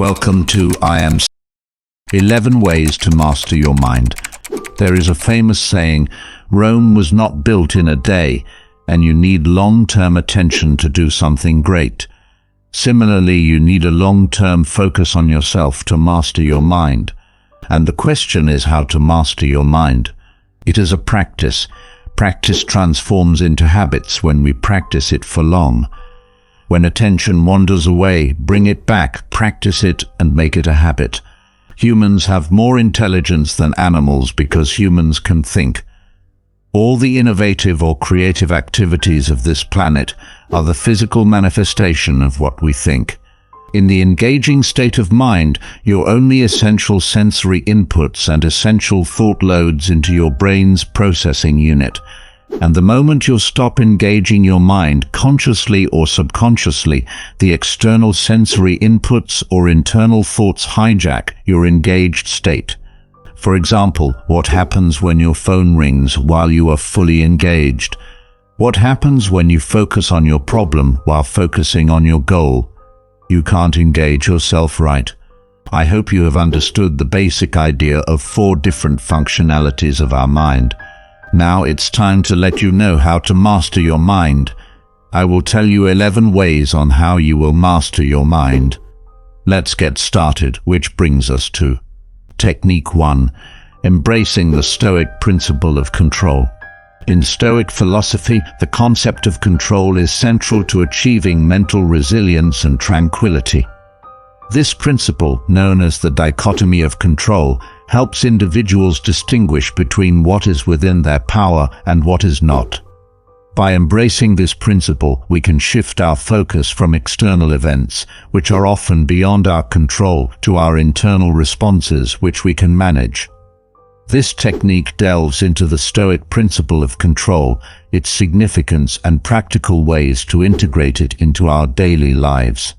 Welcome to I Am 11 Ways to Master Your Mind. There is a famous saying, Rome was not built in a day, and you need long-term attention to do something great. Similarly, you need a long-term focus on yourself to master your mind. And the question is how to master your mind. It is a practice. Practice transforms into habits when we practice it for long. When attention wanders away, bring it back, practice it, and make it a habit. Humans have more intelligence than animals because humans can think. All the innovative or creative activities of this planet are the physical manifestation of what we think. In the engaging state of mind, your only essential sensory inputs and essential thought loads into your brain's processing unit. And the moment you stop engaging your mind, consciously or subconsciously, the external sensory inputs or internal thoughts hijack your engaged state. For example, what happens when your phone rings while you are fully engaged? What happens when you focus on your problem while focusing on your goal? You can't engage yourself right. I hope you have understood the basic idea of 4 different functionalities of our mind. Now it's time to let you know how to master your mind. I will tell you 11 ways on how you will master your mind. Let's get started, which brings us to Technique 1. Embracing the Stoic principle of control. In Stoic philosophy, the concept of control is central to achieving mental resilience and tranquility. This principle, known as the dichotomy of control, helps individuals distinguish between what is within their power and what is not. By embracing this principle, we can shift our focus from external events, which are often beyond our control, to our internal responses, which we can manage. This technique delves into the Stoic principle of control, its significance, and practical ways to integrate it into our daily lives.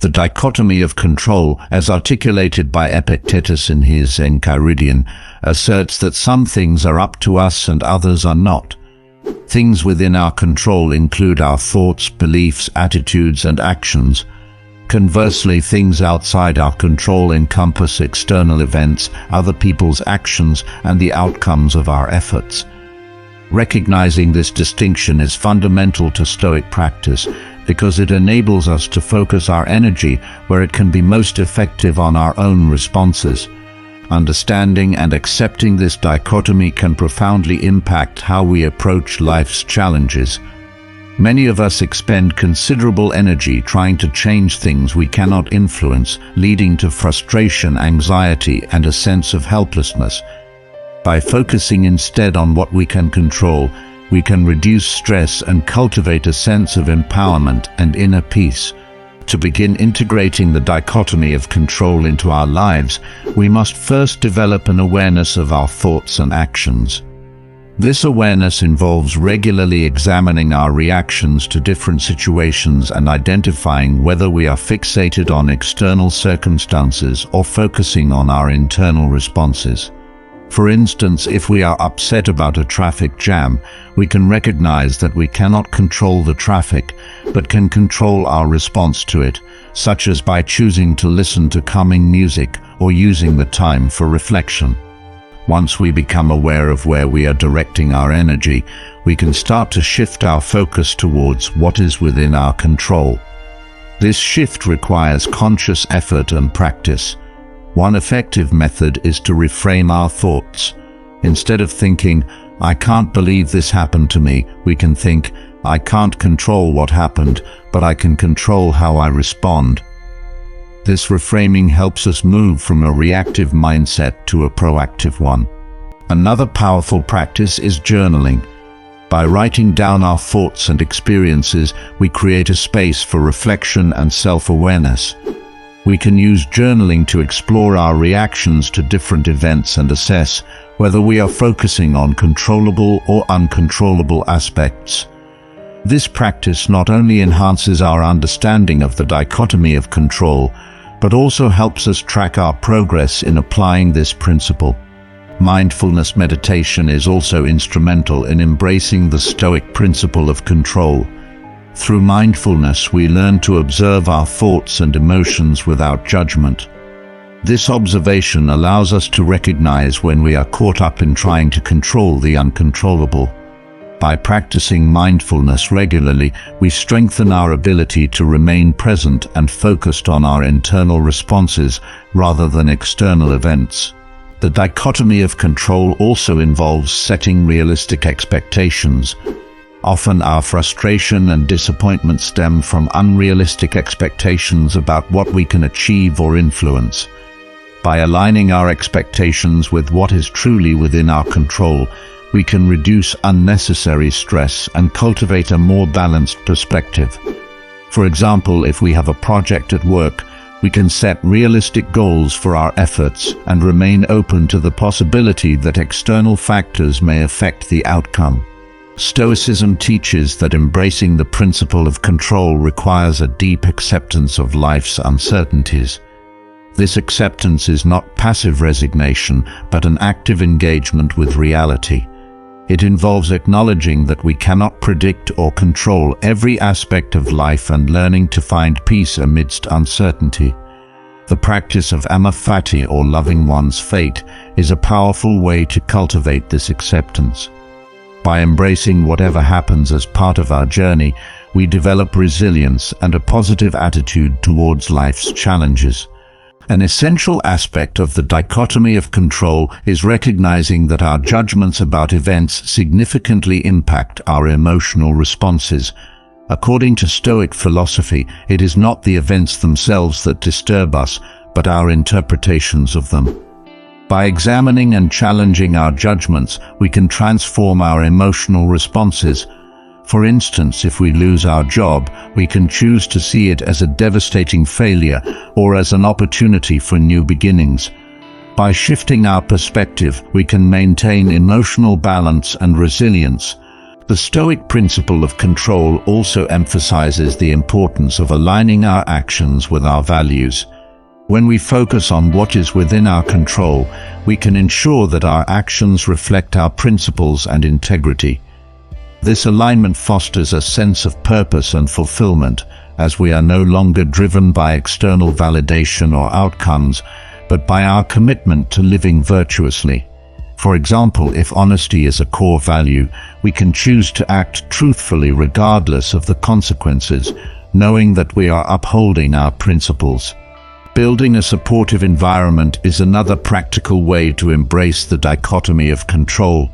The dichotomy of control, as articulated by Epictetus in his Enchiridion, asserts that some things are up to us and others are not. Things within our control include our thoughts, beliefs, attitudes, and actions. Conversely, things outside our control encompass external events, other people's actions, and the outcomes of our efforts. Recognizing this distinction is fundamental to Stoic practice, because it enables us to focus our energy where it can be most effective on our own responses. Understanding and accepting this dichotomy can profoundly impact how we approach life's challenges. Many of us expend considerable energy trying to change things we cannot influence, leading to frustration, anxiety, and a sense of helplessness. By focusing instead on what we can control, we can reduce stress and cultivate a sense of empowerment and inner peace. To begin integrating the dichotomy of control into our lives, we must first develop an awareness of our thoughts and actions. This awareness involves regularly examining our reactions to different situations and identifying whether we are fixated on external circumstances or focusing on our internal responses. For instance, if we are upset about a traffic jam, we can recognize that we cannot control the traffic, but can control our response to it, such as by choosing to listen to calming music or using the time for reflection. Once we become aware of where we are directing our energy, we can start to shift our focus towards what is within our control. This shift requires conscious effort and practice. One effective method is to reframe our thoughts. Instead of thinking, "I can't believe this happened to me," we can think, "I can't control what happened, but I can control how I respond." This reframing helps us move from a reactive mindset to a proactive one. Another powerful practice is journaling. By writing down our thoughts and experiences, we create a space for reflection and self-awareness. We can use journaling to explore our reactions to different events and assess whether we are focusing on controllable or uncontrollable aspects. This practice not only enhances our understanding of the dichotomy of control, but also helps us track our progress in applying this principle. Mindfulness meditation is also instrumental in embracing the Stoic principle of control. Through mindfulness, we learn to observe our thoughts and emotions without judgment. This observation allows us to recognize when we are caught up in trying to control the uncontrollable. By practicing mindfulness regularly, we strengthen our ability to remain present and focused on our internal responses rather than external events. The dichotomy of control also involves setting realistic expectations. Often our frustration and disappointment stem from unrealistic expectations about what we can achieve or influence. By aligning our expectations with what is truly within our control, we can reduce unnecessary stress and cultivate a more balanced perspective. For example, if we have a project at work, we can set realistic goals for our efforts and remain open to the possibility that external factors may affect the outcome. Stoicism teaches that embracing the principle of control requires a deep acceptance of life's uncertainties. This acceptance is not passive resignation, but an active engagement with reality. It involves acknowledging that we cannot predict or control every aspect of life and learning to find peace amidst uncertainty. The practice of amor fati, or loving one's fate, is a powerful way to cultivate this acceptance. By embracing whatever happens as part of our journey, we develop resilience and a positive attitude towards life's challenges. An essential aspect of the dichotomy of control is recognizing that our judgments about events significantly impact our emotional responses. According to Stoic philosophy, it is not the events themselves that disturb us, but our interpretations of them. By examining and challenging our judgments, we can transform our emotional responses. For instance, if we lose our job, we can choose to see it as a devastating failure or as an opportunity for new beginnings. By shifting our perspective, we can maintain emotional balance and resilience. The Stoic principle of control also emphasizes the importance of aligning our actions with our values. When we focus on what is within our control, we can ensure that our actions reflect our principles and integrity. This alignment fosters a sense of purpose and fulfillment, as we are no longer driven by external validation or outcomes, but by our commitment to living virtuously. For example, if honesty is a core value, we can choose to act truthfully regardless of the consequences, knowing that we are upholding our principles. Building a supportive environment is another practical way to embrace the dichotomy of control.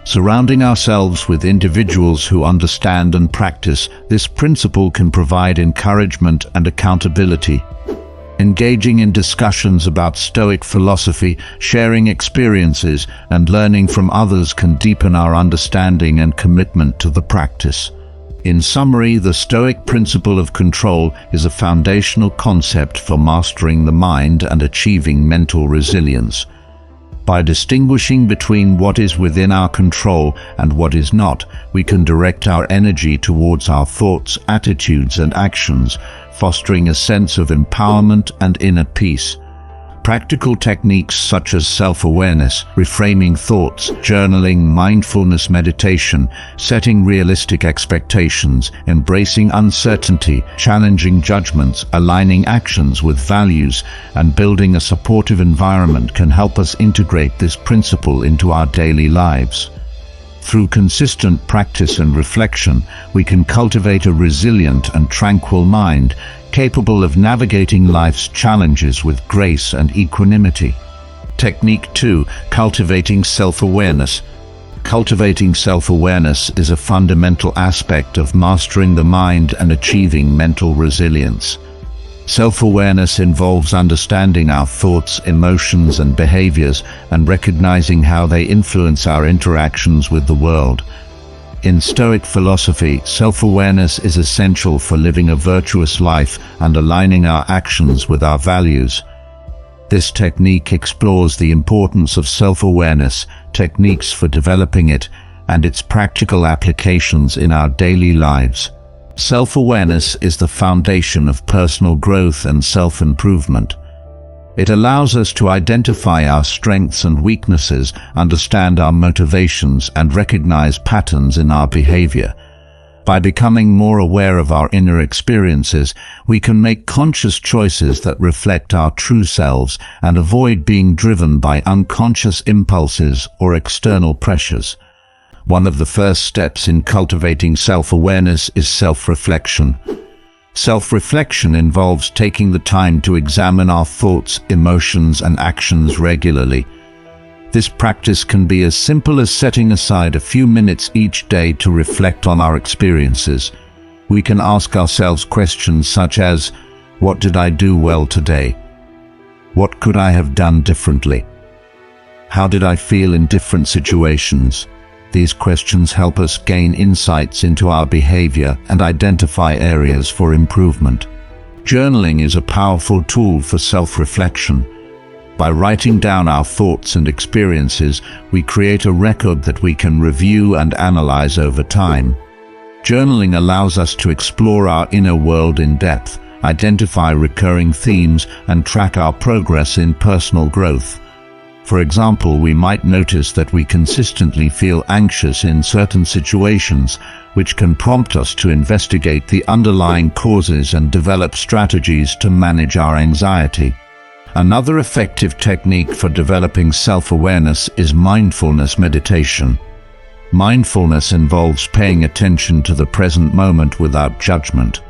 Surrounding ourselves with individuals who understand and practice this principle can provide encouragement and accountability. Engaging in discussions about Stoic philosophy, sharing experiences, and learning from others can deepen our understanding and commitment to the practice. In summary, the Stoic principle of control is a foundational concept for mastering the mind and achieving mental resilience. By distinguishing between what is within our control and what is not, we can direct our energy towards our thoughts, attitudes, and actions, fostering a sense of empowerment and inner peace. Practical techniques such as self-awareness, reframing thoughts, journaling, mindfulness meditation, setting realistic expectations, embracing uncertainty, challenging judgments, aligning actions with values, and building a supportive environment can help us integrate this principle into our daily lives. Through consistent practice and reflection, we can cultivate a resilient and tranquil mind, capable of navigating life's challenges with grace and equanimity. Technique 2. Cultivating self-awareness. Cultivating self-awareness is a fundamental aspect of mastering the mind and achieving mental resilience. Self-awareness involves understanding our thoughts, emotions, and behaviors, and recognizing how they influence our interactions with the world. In Stoic philosophy, self-awareness is essential for living a virtuous life and aligning our actions with our values. This technique explores the importance of self-awareness, techniques for developing it, and its practical applications in our daily lives. Self-awareness is the foundation of personal growth and self-improvement. It allows us to identify our strengths and weaknesses, understand our motivations, and recognize patterns in our behavior. By becoming more aware of our inner experiences, we can make conscious choices that reflect our true selves and avoid being driven by unconscious impulses or external pressures. One of the first steps in cultivating self-awareness is self-reflection. Self-reflection involves taking the time to examine our thoughts, emotions, and actions regularly. This practice can be as simple as setting aside a few minutes each day to reflect on our experiences. We can ask ourselves questions such as, what did I do well today? What could I have done differently? How did I feel in different situations? These questions help us gain insights into our behavior and identify areas for improvement. Journaling is a powerful tool for self-reflection. By writing down our thoughts and experiences, we create a record that we can review and analyze over time. Journaling allows us to explore our inner world in depth, identify recurring themes, and track our progress in personal growth. For example, we might notice that we consistently feel anxious in certain situations, which can prompt us to investigate the underlying causes and develop strategies to manage our anxiety. Another effective technique for developing self-awareness is mindfulness meditation. Mindfulness involves paying attention to the present moment without judgment.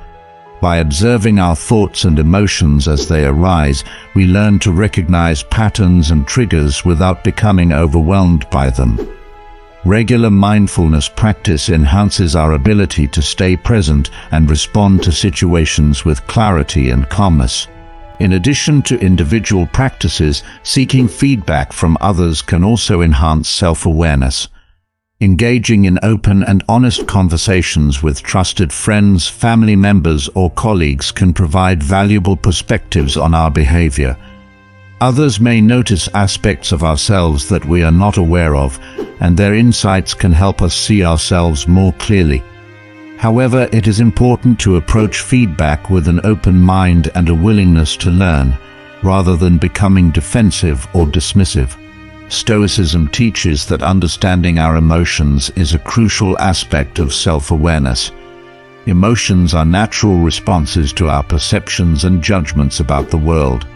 By observing our thoughts and emotions as they arise, we learn to recognize patterns and triggers without becoming overwhelmed by them. Regular mindfulness practice enhances our ability to stay present and respond to situations with clarity and calmness. In addition to individual practices, seeking feedback from others can also enhance self-awareness. Engaging in open and honest conversations with trusted friends, family members, or colleagues can provide valuable perspectives on our behavior. Others may notice aspects of ourselves that we are not aware of, and their insights can help us see ourselves more clearly. However, it is important to approach feedback with an open mind and a willingness to learn, rather than becoming defensive or dismissive. Stoicism teaches that understanding our emotions is a crucial aspect of self-awareness. Emotions are natural responses to our perceptions and judgments about the world.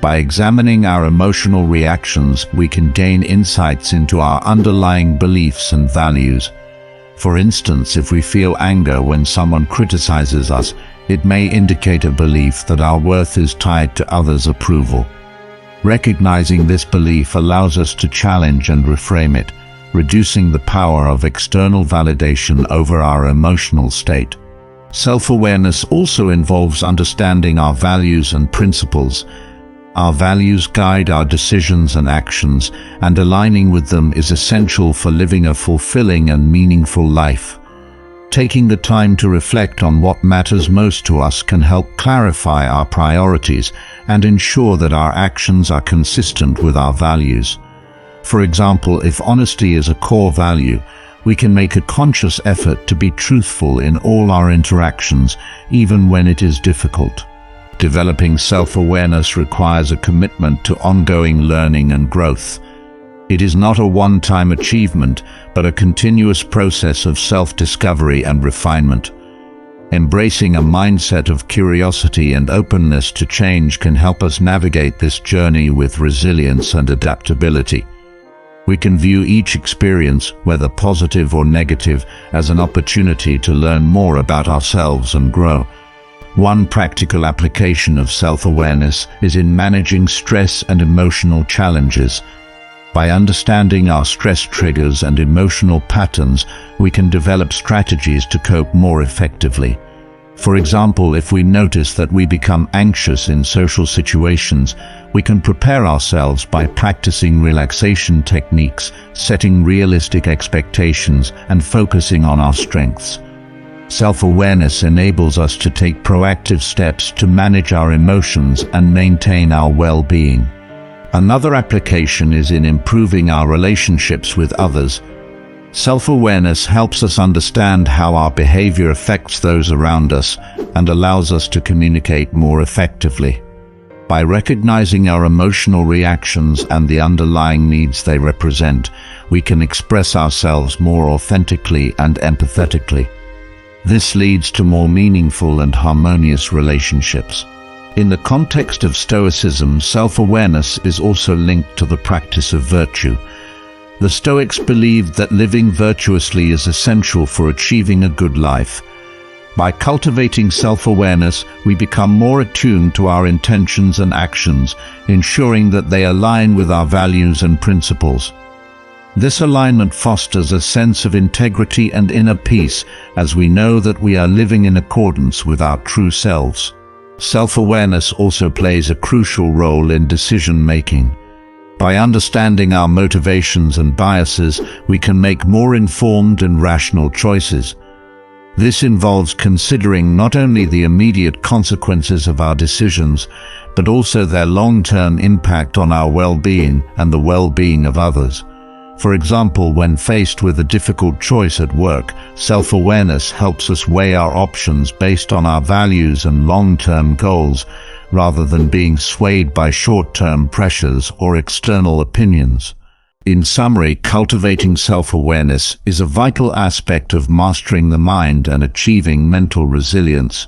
By examining our emotional reactions, we can gain insights into our underlying beliefs and values. For instance, if we feel anger when someone criticizes us, it may indicate a belief that our worth is tied to others' approval. Recognizing this belief allows us to challenge and reframe it, reducing the power of external validation over our emotional state. Self-awareness also involves understanding our values and principles. Our values guide our decisions and actions, and aligning with them is essential for living a fulfilling and meaningful life. Taking the time to reflect on what matters most to us can help clarify our priorities and ensure that our actions are consistent with our values. For example, if honesty is a core value, we can make a conscious effort to be truthful in all our interactions, even when it is difficult. Developing self-awareness requires a commitment to ongoing learning and growth. It is not a one-time achievement, but a continuous process of self-discovery and refinement. Embracing a mindset of curiosity and openness to change can help us navigate this journey with resilience and adaptability. We can view each experience, whether positive or negative, as an opportunity to learn more about ourselves and grow. One practical application of self-awareness is in managing stress and emotional challenges. By understanding our stress triggers and emotional patterns, we can develop strategies to cope more effectively. For example, if we notice that we become anxious in social situations, we can prepare ourselves by practicing relaxation techniques, setting realistic expectations, and focusing on our strengths. Self-awareness enables us to take proactive steps to manage our emotions and maintain our well-being. Another application is in improving our relationships with others. Self-awareness helps us understand how our behavior affects those around us and allows us to communicate more effectively. By recognizing our emotional reactions and the underlying needs they represent, we can express ourselves more authentically and empathetically. This leads to more meaningful and harmonious relationships. In the context of Stoicism, self-awareness is also linked to the practice of virtue. The Stoics believed that living virtuously is essential for achieving a good life. By cultivating self-awareness, we become more attuned to our intentions and actions, ensuring that they align with our values and principles. This alignment fosters a sense of integrity and inner peace, as we know that we are living in accordance with our true selves. Self-awareness also plays a crucial role in decision-making. By understanding our motivations and biases, we can make more informed and rational choices. This involves considering not only the immediate consequences of our decisions, but also their long-term impact on our well-being and the well-being of others. For example, when faced with a difficult choice at work, self-awareness helps us weigh our options based on our values and long-term goals, rather than being swayed by short-term pressures or external opinions. In summary, cultivating self-awareness is a vital aspect of mastering the mind and achieving mental resilience.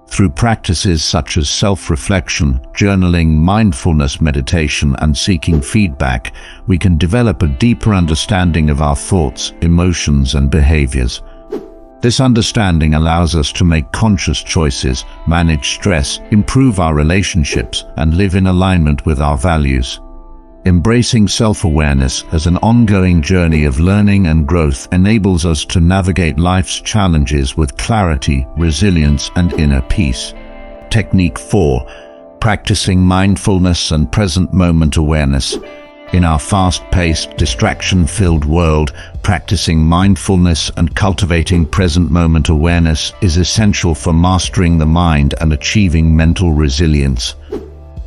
Through practices such as self-reflection, journaling, mindfulness meditation, and seeking feedback, we can develop a deeper understanding of our thoughts, emotions, and behaviors. This understanding allows us to make conscious choices, manage stress, improve our relationships, and live in alignment with our values. Embracing self-awareness as an ongoing journey of learning and growth enables us to navigate life's challenges with clarity, resilience, and inner peace. Technique 4. Practicing mindfulness and present moment awareness. In our fast-paced, distraction-filled world, practicing mindfulness and cultivating present moment awareness is essential for mastering the mind and achieving mental resilience.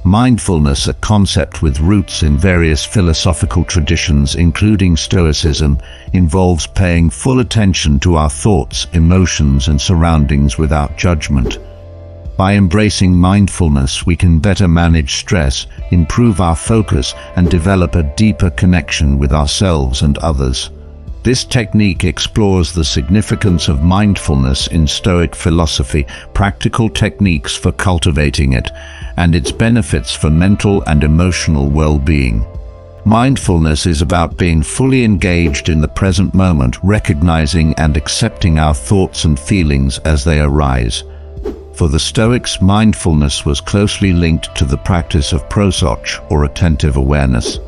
Mindfulness, a concept with roots in various philosophical traditions including Stoicism, involves paying full attention to our thoughts, emotions, and surroundings without judgment. By embracing mindfulness, we can better manage stress, improve our focus, and develop a deeper connection with ourselves and others. This technique explores the significance of mindfulness in Stoic philosophy, practical techniques for cultivating it, and its benefits for mental and emotional well-being. Mindfulness is about being fully engaged in the present moment, recognizing and accepting our thoughts and feelings as they arise. For the Stoics, mindfulness was closely linked to the practice of prosoch, or attentive awareness.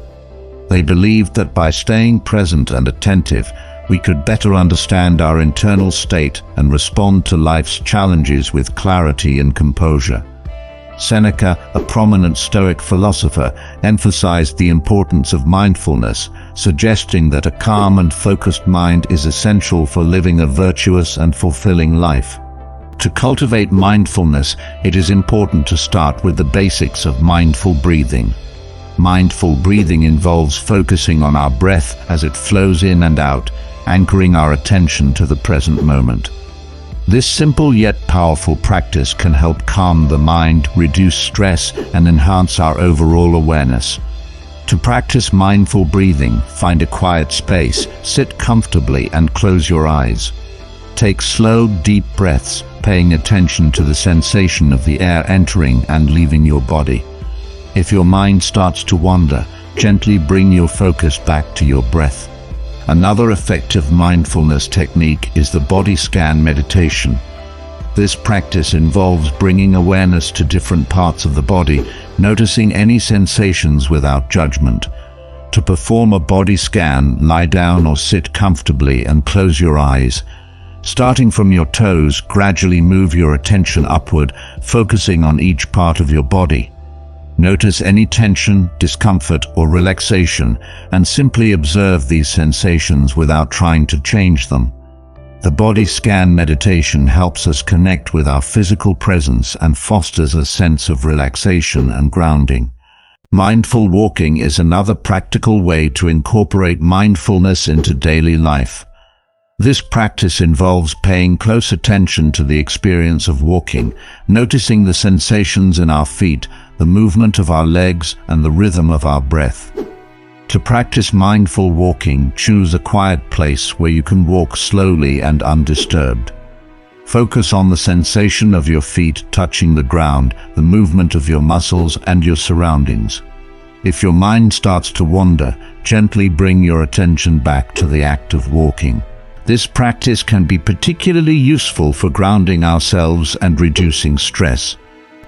They believed that by staying present and attentive, we could better understand our internal state and respond to life's challenges with clarity and composure. Seneca, a prominent Stoic philosopher, emphasized the importance of mindfulness, suggesting that a calm and focused mind is essential for living a virtuous and fulfilling life. To cultivate mindfulness, it is important to start with the basics of mindful breathing. Mindful breathing involves focusing on our breath as it flows in and out, anchoring our attention to the present moment. This simple yet powerful practice can help calm the mind, reduce stress, and enhance our overall awareness. To practice mindful breathing, find a quiet space, sit comfortably, and close your eyes. Take slow, deep breaths, paying attention to the sensation of the air entering and leaving your body. If your mind starts to wander, gently bring your focus back to your breath. Another effective mindfulness technique is the body scan meditation. This practice involves bringing awareness to different parts of the body, noticing any sensations without judgment. To perform a body scan, lie down or sit comfortably and close your eyes. Starting from your toes, gradually move your attention upward, focusing on each part of your body. Notice any tension, discomfort, or relaxation, and simply observe these sensations without trying to change them. The body scan meditation helps us connect with our physical presence and fosters a sense of relaxation and grounding. Mindful walking is another practical way to incorporate mindfulness into daily life. This practice involves paying close attention to the experience of walking, noticing the sensations in our feet, the movement of our legs, and the rhythm of our breath. To practice mindful walking, choose a quiet place where you can walk slowly and undisturbed. Focus on the sensation of your feet touching the ground, the movement of your muscles and your surroundings. If your mind starts to wander, gently bring your attention back to the act of walking. This practice can be particularly useful for grounding ourselves and reducing stress.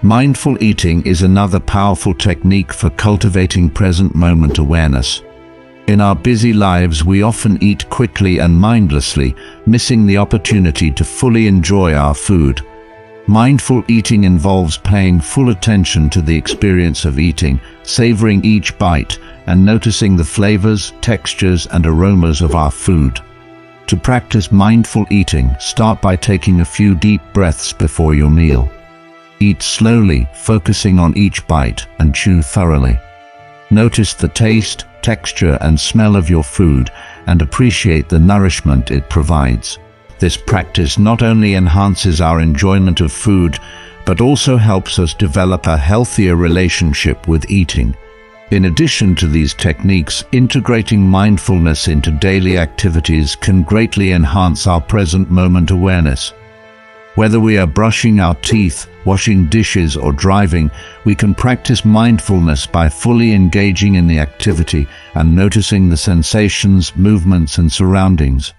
Mindful eating is another powerful technique for cultivating present moment awareness. In our busy lives, we often eat quickly and mindlessly, missing the opportunity to fully enjoy our food. Mindful eating involves paying full attention to the experience of eating, savoring each bite, and noticing the flavors, textures, and aromas of our food. To practice mindful eating, start by taking a few deep breaths before your meal. Eat slowly, focusing on each bite, and chew thoroughly. Notice the taste, texture, and smell of your food, and appreciate the nourishment it provides. This practice not only enhances our enjoyment of food, but also helps us develop a healthier relationship with eating. In addition to these techniques, integrating mindfulness into daily activities can greatly enhance our present moment awareness. Whether we are brushing our teeth, washing dishes, or driving, we can practice mindfulness by fully engaging in the activity and noticing the sensations, movements, and surroundings.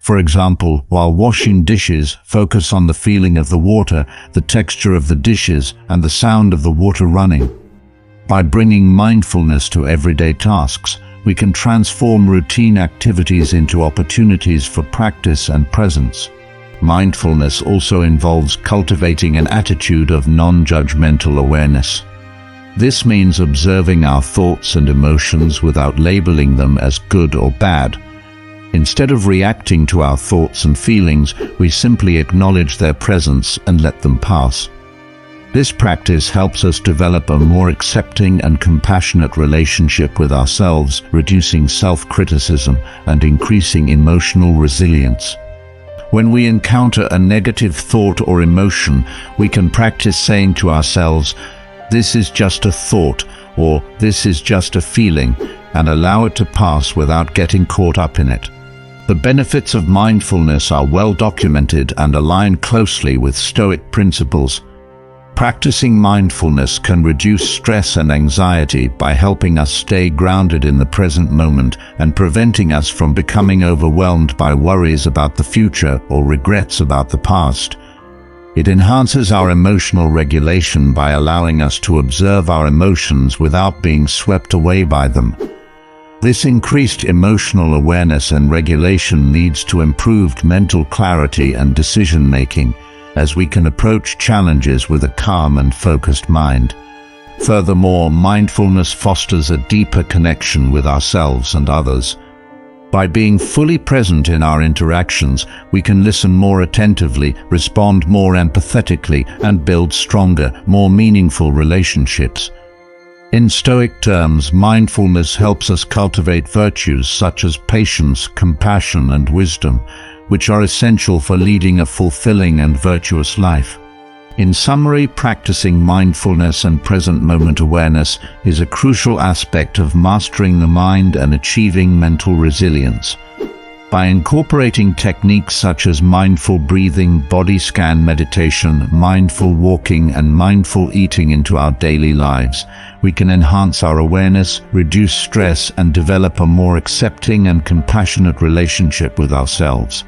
For example, while washing dishes, focus on the feeling of the water, the texture of the dishes, and the sound of the water running. By bringing mindfulness to everyday tasks, we can transform routine activities into opportunities for practice and presence. Mindfulness also involves cultivating an attitude of non-judgmental awareness. This means observing our thoughts and emotions without labeling them as good or bad. Instead of reacting to our thoughts and feelings, we simply acknowledge their presence and let them pass. This practice helps us develop a more accepting and compassionate relationship with ourselves, reducing self-criticism and increasing emotional resilience. When we encounter a negative thought or emotion, we can practice saying to ourselves, "This is just a thought," or "This is just a feeling," and allow it to pass without getting caught up in it. The benefits of mindfulness are well documented and align closely with Stoic principles. Practicing mindfulness can reduce stress and anxiety by helping us stay grounded in the present moment and preventing us from becoming overwhelmed by worries about the future or regrets about the past. It enhances our emotional regulation by allowing us to observe our emotions without being swept away by them. This increased emotional awareness and regulation leads to improved mental clarity and decision-making, as we can approach challenges with a calm and focused mind. Furthermore, mindfulness fosters a deeper connection with ourselves and others. By being fully present in our interactions, we can listen more attentively, respond more empathetically, and build stronger, more meaningful relationships. In Stoic terms, mindfulness helps us cultivate virtues such as patience, compassion, and wisdom, which are essential for leading a fulfilling and virtuous life. In summary, practicing mindfulness and present moment awareness is a crucial aspect of mastering the mind and achieving mental resilience. By incorporating techniques such as mindful breathing, body scan meditation, mindful walking, and mindful eating into our daily lives, we can enhance our awareness, reduce stress, and develop a more accepting and compassionate relationship with ourselves.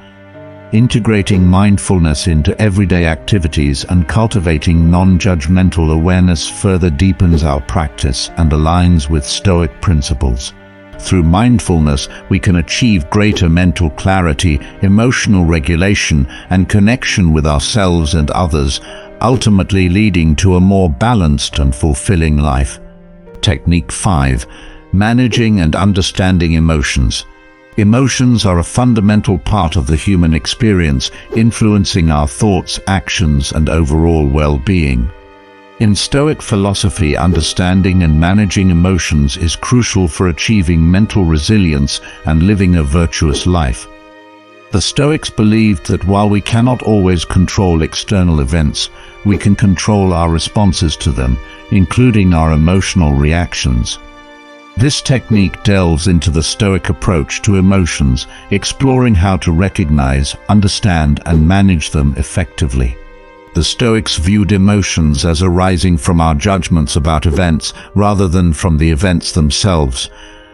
Integrating mindfulness into everyday activities and cultivating non-judgmental awareness further deepens our practice and aligns with Stoic principles. Through mindfulness, we can achieve greater mental clarity, emotional regulation, and connection with ourselves and others, ultimately leading to a more balanced and fulfilling life. Technique 5. Managing and understanding emotions. Emotions are a fundamental part of the human experience, influencing our thoughts, actions, and overall well-being. In Stoic philosophy, understanding and managing emotions is crucial for achieving mental resilience and living a virtuous life. The Stoics believed that while we cannot always control external events, we can control our responses to them, including our emotional reactions. This technique delves into the Stoic approach to emotions, exploring how to recognize, understand, and manage them effectively. The Stoics viewed emotions as arising from our judgments about events rather than from the events themselves.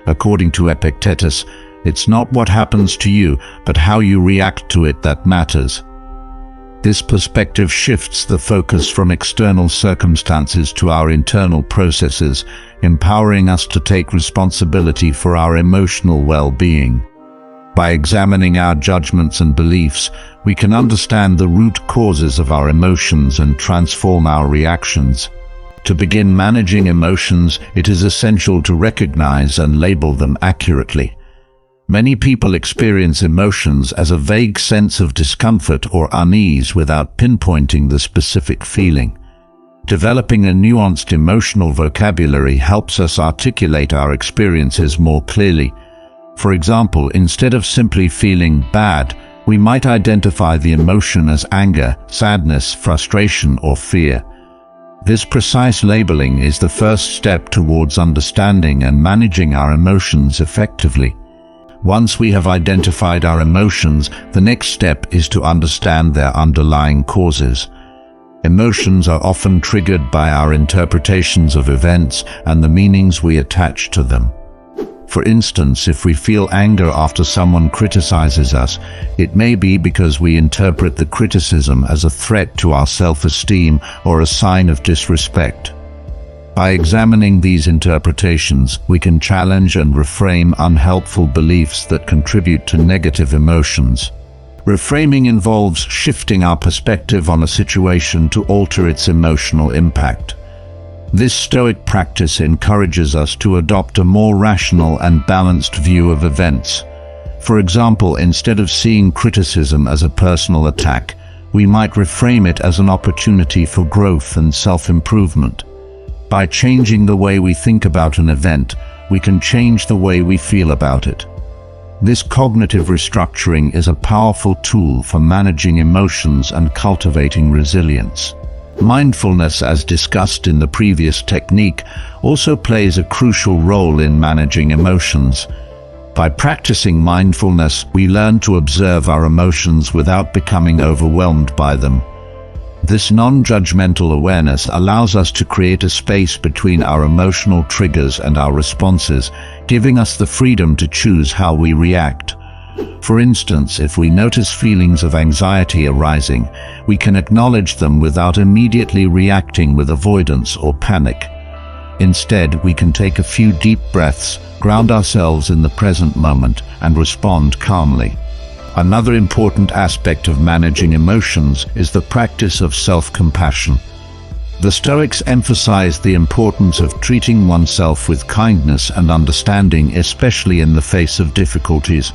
According to Epictetus, it's not what happens to you, but how you react to it that matters. This perspective shifts the focus from external circumstances to our internal processes, empowering us to take responsibility for our emotional well-being. By examining our judgments and beliefs, we can understand the root causes of our emotions and transform our reactions. To begin managing emotions, it is essential to recognize and label them accurately. Many people experience emotions as a vague sense of discomfort or unease without pinpointing the specific feeling. Developing a nuanced emotional vocabulary helps us articulate our experiences more clearly. For example, instead of simply feeling bad, we might identify the emotion as anger, sadness, frustration, or fear. This precise labeling is the first step towards understanding and managing our emotions effectively. Once we have identified our emotions, the next step is to understand their underlying causes. Emotions are often triggered by our interpretations of events and the meanings we attach to them. For instance, if we feel anger after someone criticizes us, it may be because we interpret the criticism as a threat to our self-esteem or a sign of disrespect. By examining these interpretations, we can challenge and reframe unhelpful beliefs that contribute to negative emotions. Reframing involves shifting our perspective on a situation to alter its emotional impact. This Stoic practice encourages us to adopt a more rational and balanced view of events. For example, instead of seeing criticism as a personal attack, we might reframe it as an opportunity for growth and self-improvement. By changing the way we think about an event, we can change the way we feel about it. This cognitive restructuring is a powerful tool for managing emotions and cultivating resilience. Mindfulness, as discussed in the previous technique, also plays a crucial role in managing emotions. By practicing mindfulness, we learn to observe our emotions without becoming overwhelmed by them. This non-judgmental awareness allows us to create a space between our emotional triggers and our responses, giving us the freedom to choose how we react. For instance, if we notice feelings of anxiety arising, we can acknowledge them without immediately reacting with avoidance or panic. Instead, we can take a few deep breaths, ground ourselves in the present moment, and respond calmly. Another important aspect of managing emotions is the practice of self-compassion. The Stoics emphasized the importance of treating oneself with kindness and understanding, especially in the face of difficulties.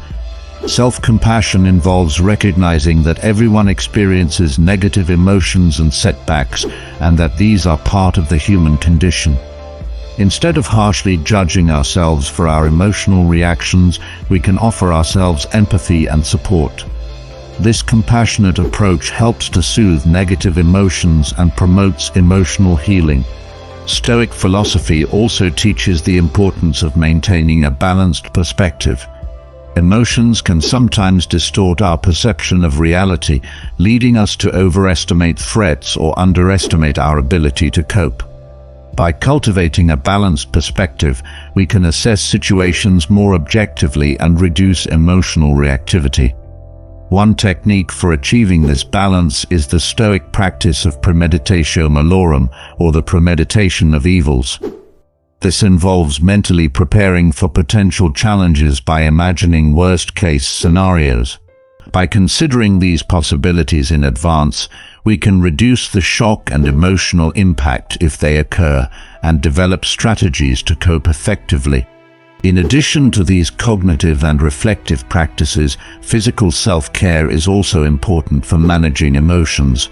Self-compassion involves recognizing that everyone experiences negative emotions and setbacks, and that these are part of the human condition. Instead of harshly judging ourselves for our emotional reactions, we can offer ourselves empathy and support. This compassionate approach helps to soothe negative emotions and promotes emotional healing. Stoic philosophy also teaches the importance of maintaining a balanced perspective. Emotions can sometimes distort our perception of reality, leading us to overestimate threats or underestimate our ability to cope. By cultivating a balanced perspective, we can assess situations more objectively and reduce emotional reactivity. One technique for achieving this balance is the Stoic practice of premeditatio malorum, or the premeditation of evils. This involves mentally preparing for potential challenges by imagining worst-case scenarios. By considering these possibilities in advance, we can reduce the shock and emotional impact if they occur, and develop strategies to cope effectively. In addition to these cognitive and reflective practices, physical self-care is also important for managing emotions.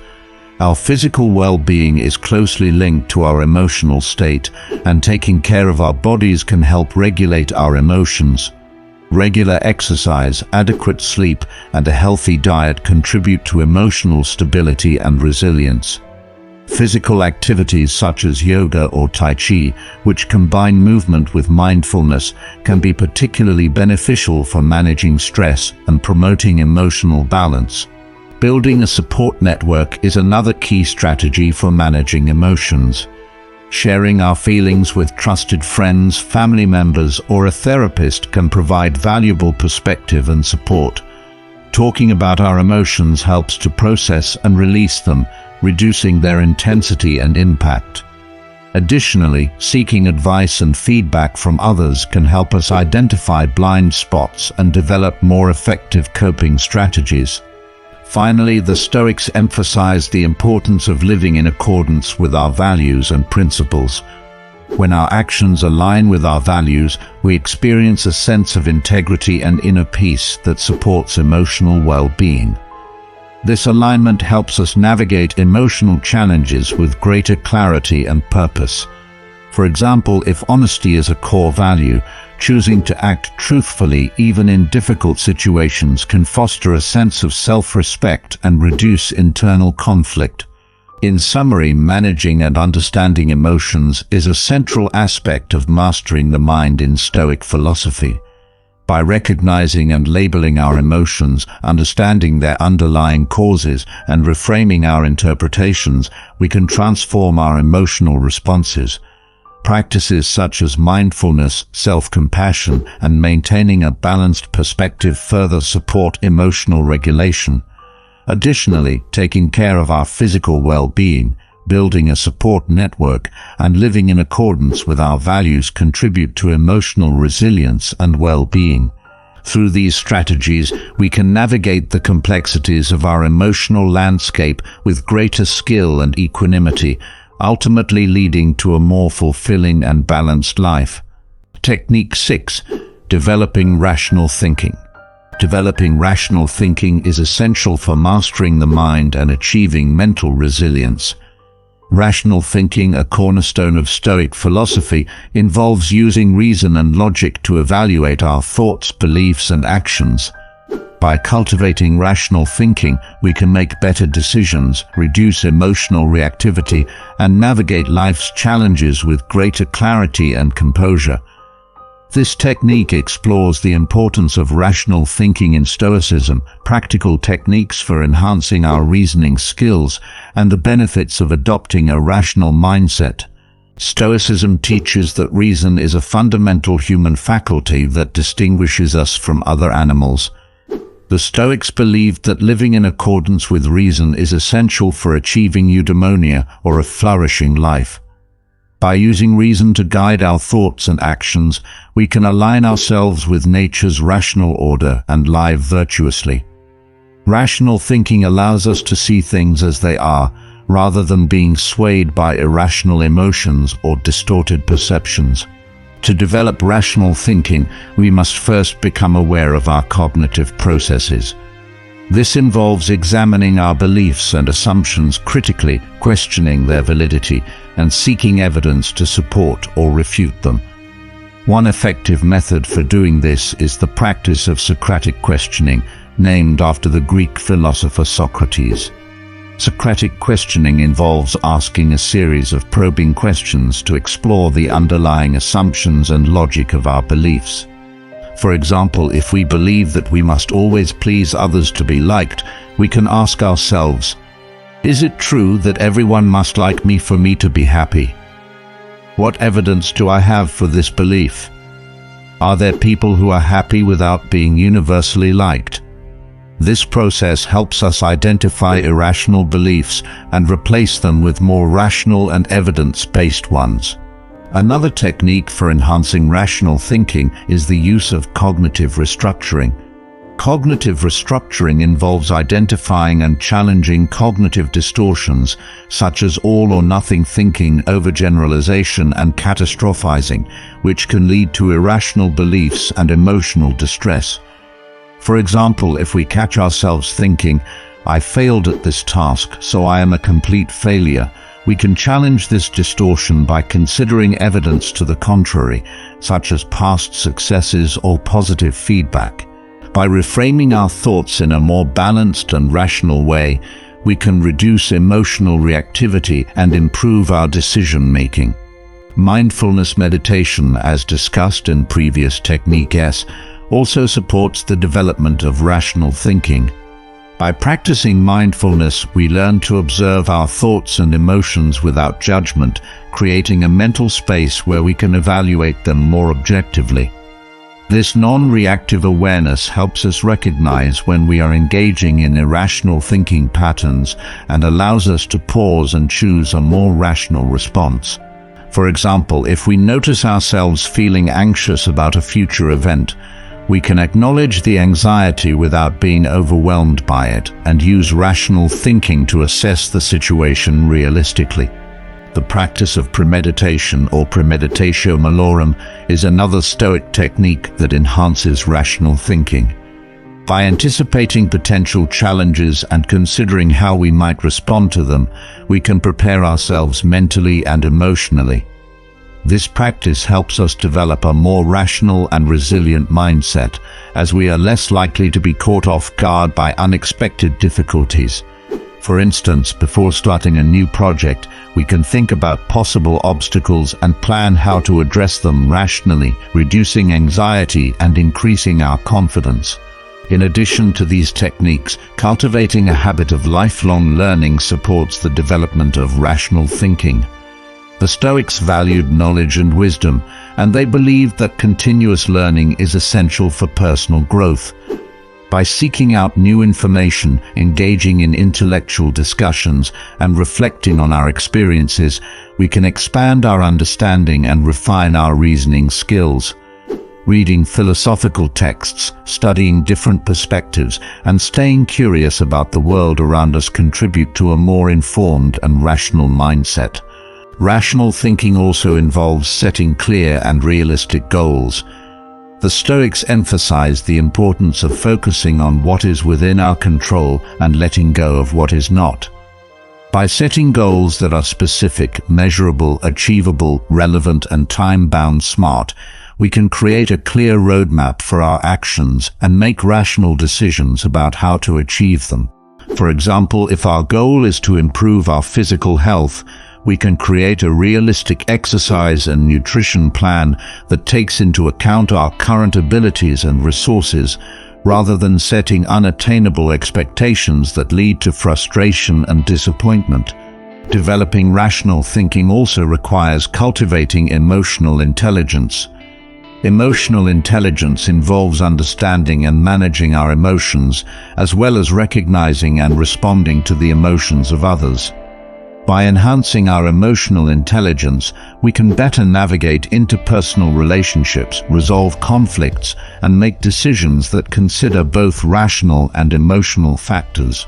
Our physical well-being is closely linked to our emotional state, and taking care of our bodies can help regulate our emotions. Regular exercise, adequate sleep, and a healthy diet contribute to emotional stability and resilience. Physical activities such as yoga or tai chi, which combine movement with mindfulness, can be particularly beneficial for managing stress and promoting emotional balance. Building a support network is another key strategy for managing emotions. Sharing our feelings with trusted friends, family members, or a therapist can provide valuable perspective and support. Talking about our emotions helps to process and release them, reducing their intensity and impact. Additionally, seeking advice and feedback from others can help us identify blind spots and develop more effective coping strategies. Finally, the Stoics emphasize the importance of living in accordance with our values and principles. When our actions align with our values, we experience a sense of integrity and inner peace that supports emotional well-being. This alignment helps us navigate emotional challenges with greater clarity and purpose. For example, if honesty is a core value, choosing to act truthfully even in difficult situations can foster a sense of self-respect and reduce internal conflict. In summary, managing and understanding emotions is a central aspect of mastering the mind in Stoic philosophy. By recognizing and labeling our emotions, understanding their underlying causes, and reframing our interpretations, we can transform our emotional responses. Practices such as mindfulness, self-compassion, and maintaining a balanced perspective further support emotional regulation. Additionally, taking care of our physical well-being, building a support network, and living in accordance with our values contribute to emotional resilience and well-being. Through these strategies, we can navigate the complexities of our emotional landscape with greater skill and equanimity, ultimately leading to a more fulfilling and balanced life. Technique 6. Developing rational thinking. Developing rational thinking is essential for mastering the mind and achieving mental resilience. Rational thinking, a cornerstone of Stoic philosophy, involves using reason and logic to evaluate our thoughts, beliefs, and actions. By cultivating rational thinking, we can make better decisions, reduce emotional reactivity, and navigate life's challenges with greater clarity and composure. This technique explores the importance of rational thinking in Stoicism, practical techniques for enhancing our reasoning skills, and the benefits of adopting a rational mindset. Stoicism teaches that reason is a fundamental human faculty that distinguishes us from other animals. The Stoics believed that living in accordance with reason is essential for achieving eudaimonia, or a flourishing life. By using reason to guide our thoughts and actions, we can align ourselves with nature's rational order and live virtuously. Rational thinking allows us to see things as they are, rather than being swayed by irrational emotions or distorted perceptions. To develop rational thinking, we must first become aware of our cognitive processes. This involves examining our beliefs and assumptions critically, questioning their validity, and seeking evidence to support or refute them. One effective method for doing this is the practice of Socratic questioning, named after the Greek philosopher Socrates. Socratic questioning involves asking a series of probing questions to explore the underlying assumptions and logic of our beliefs. For example, if we believe that we must always please others to be liked, we can ask ourselves, is it true that everyone must like me for me to be happy? What evidence do I have for this belief? Are there people who are happy without being universally liked? This process helps us identify irrational beliefs and replace them with more rational and evidence-based ones. Another technique for enhancing rational thinking is the use of cognitive restructuring. Cognitive restructuring involves identifying and challenging cognitive distortions, such as all-or-nothing thinking, overgeneralization, and catastrophizing, which can lead to irrational beliefs and emotional distress. For example, if we catch ourselves thinking, "I failed at this task, so I am a complete failure," we can challenge this distortion by considering evidence to the contrary, such as past successes or positive feedback. By reframing our thoughts in a more balanced and rational way, we can reduce emotional reactivity and improve our decision-making. Mindfulness meditation, as discussed in previous Technique S, also supports the development of rational thinking. By practicing mindfulness, we learn to observe our thoughts and emotions without judgment, creating a mental space where we can evaluate them more objectively. This non-reactive awareness helps us recognize when we are engaging in irrational thinking patterns and allows us to pause and choose a more rational response. For example, if we notice ourselves feeling anxious about a future event, we can acknowledge the anxiety without being overwhelmed by it and use rational thinking to assess the situation realistically. The practice of premeditation, or premeditatio malorum, is another Stoic technique that enhances rational thinking. By anticipating potential challenges and considering how we might respond to them, we can prepare ourselves mentally and emotionally. This practice helps us develop a more rational and resilient mindset, as we are less likely to be caught off guard by unexpected difficulties. For instance, before starting a new project, we can think about possible obstacles and plan how to address them rationally, reducing anxiety and increasing our confidence. In addition to these techniques, cultivating a habit of lifelong learning supports the development of rational thinking. The Stoics valued knowledge and wisdom, and they believed that continuous learning is essential for personal growth. By seeking out new information, engaging in intellectual discussions, and reflecting on our experiences, we can expand our understanding and refine our reasoning skills. Reading philosophical texts, studying different perspectives, and staying curious about the world around us contribute to a more informed and rational mindset. Rational thinking also involves setting clear and realistic goals. The Stoics emphasized the importance of focusing on what is within our control and letting go of what is not. By setting goals that are specific, measurable, achievable, relevant, and time-bound smart, we can create a clear roadmap for our actions and make rational decisions about how to achieve them. For example, if our goal is to improve our physical health, we can create a realistic exercise and nutrition plan that takes into account our current abilities and resources, rather than setting unattainable expectations that lead to frustration and disappointment. Developing rational thinking also requires cultivating emotional intelligence. Emotional intelligence involves understanding and managing our emotions, as well as recognizing and responding to the emotions of others. By enhancing our emotional intelligence, we can better navigate interpersonal relationships, resolve conflicts, and make decisions that consider both rational and emotional factors.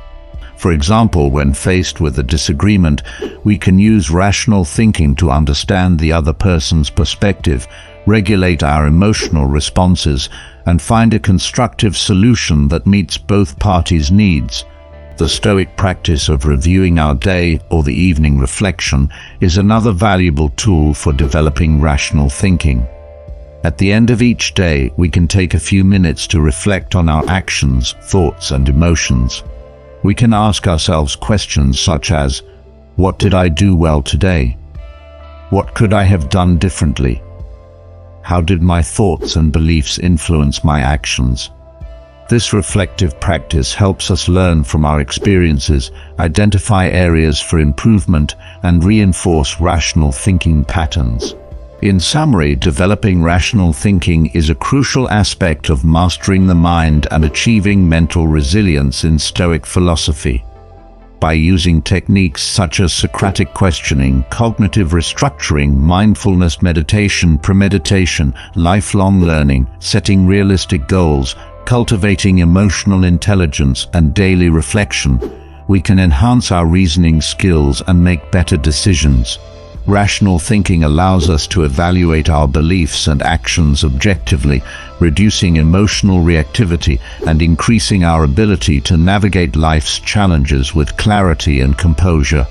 For example, when faced with a disagreement, we can use rational thinking to understand the other person's perspective, regulate our emotional responses, and find a constructive solution that meets both parties' needs. The Stoic practice of reviewing our day, or the evening reflection, is another valuable tool for developing rational thinking. At the end of each day, we can take a few minutes to reflect on our actions, thoughts, and emotions. We can ask ourselves questions such as, what did I do well today? What could I have done differently? How did my thoughts and beliefs influence my actions? This reflective practice helps us learn from our experiences, identify areas for improvement, and reinforce rational thinking patterns. In summary, developing rational thinking is a crucial aspect of mastering the mind and achieving mental resilience in Stoic philosophy. By using techniques such as Socratic questioning, cognitive restructuring, mindfulness meditation, premeditation, lifelong learning, setting realistic goals, cultivating emotional intelligence, and daily reflection, we can enhance our reasoning skills and make better decisions. Rational thinking allows us to evaluate our beliefs and actions objectively, reducing emotional reactivity and increasing our ability to navigate life's challenges with clarity and composure.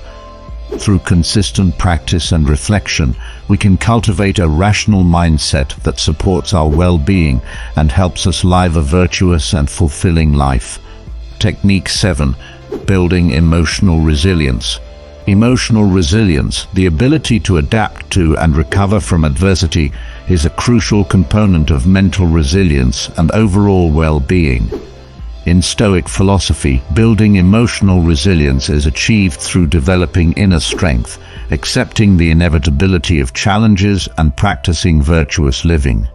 Through consistent practice and reflection, we can cultivate a rational mindset that supports our well-being and helps us live a virtuous and fulfilling life. Technique 7. Building emotional resilience. Emotional resilience, the ability to adapt to and recover from adversity, is a crucial component of mental resilience and overall well-being. In Stoic philosophy, building emotional resilience is achieved through developing inner strength, accepting the inevitability of challenges, and practicing virtuous living.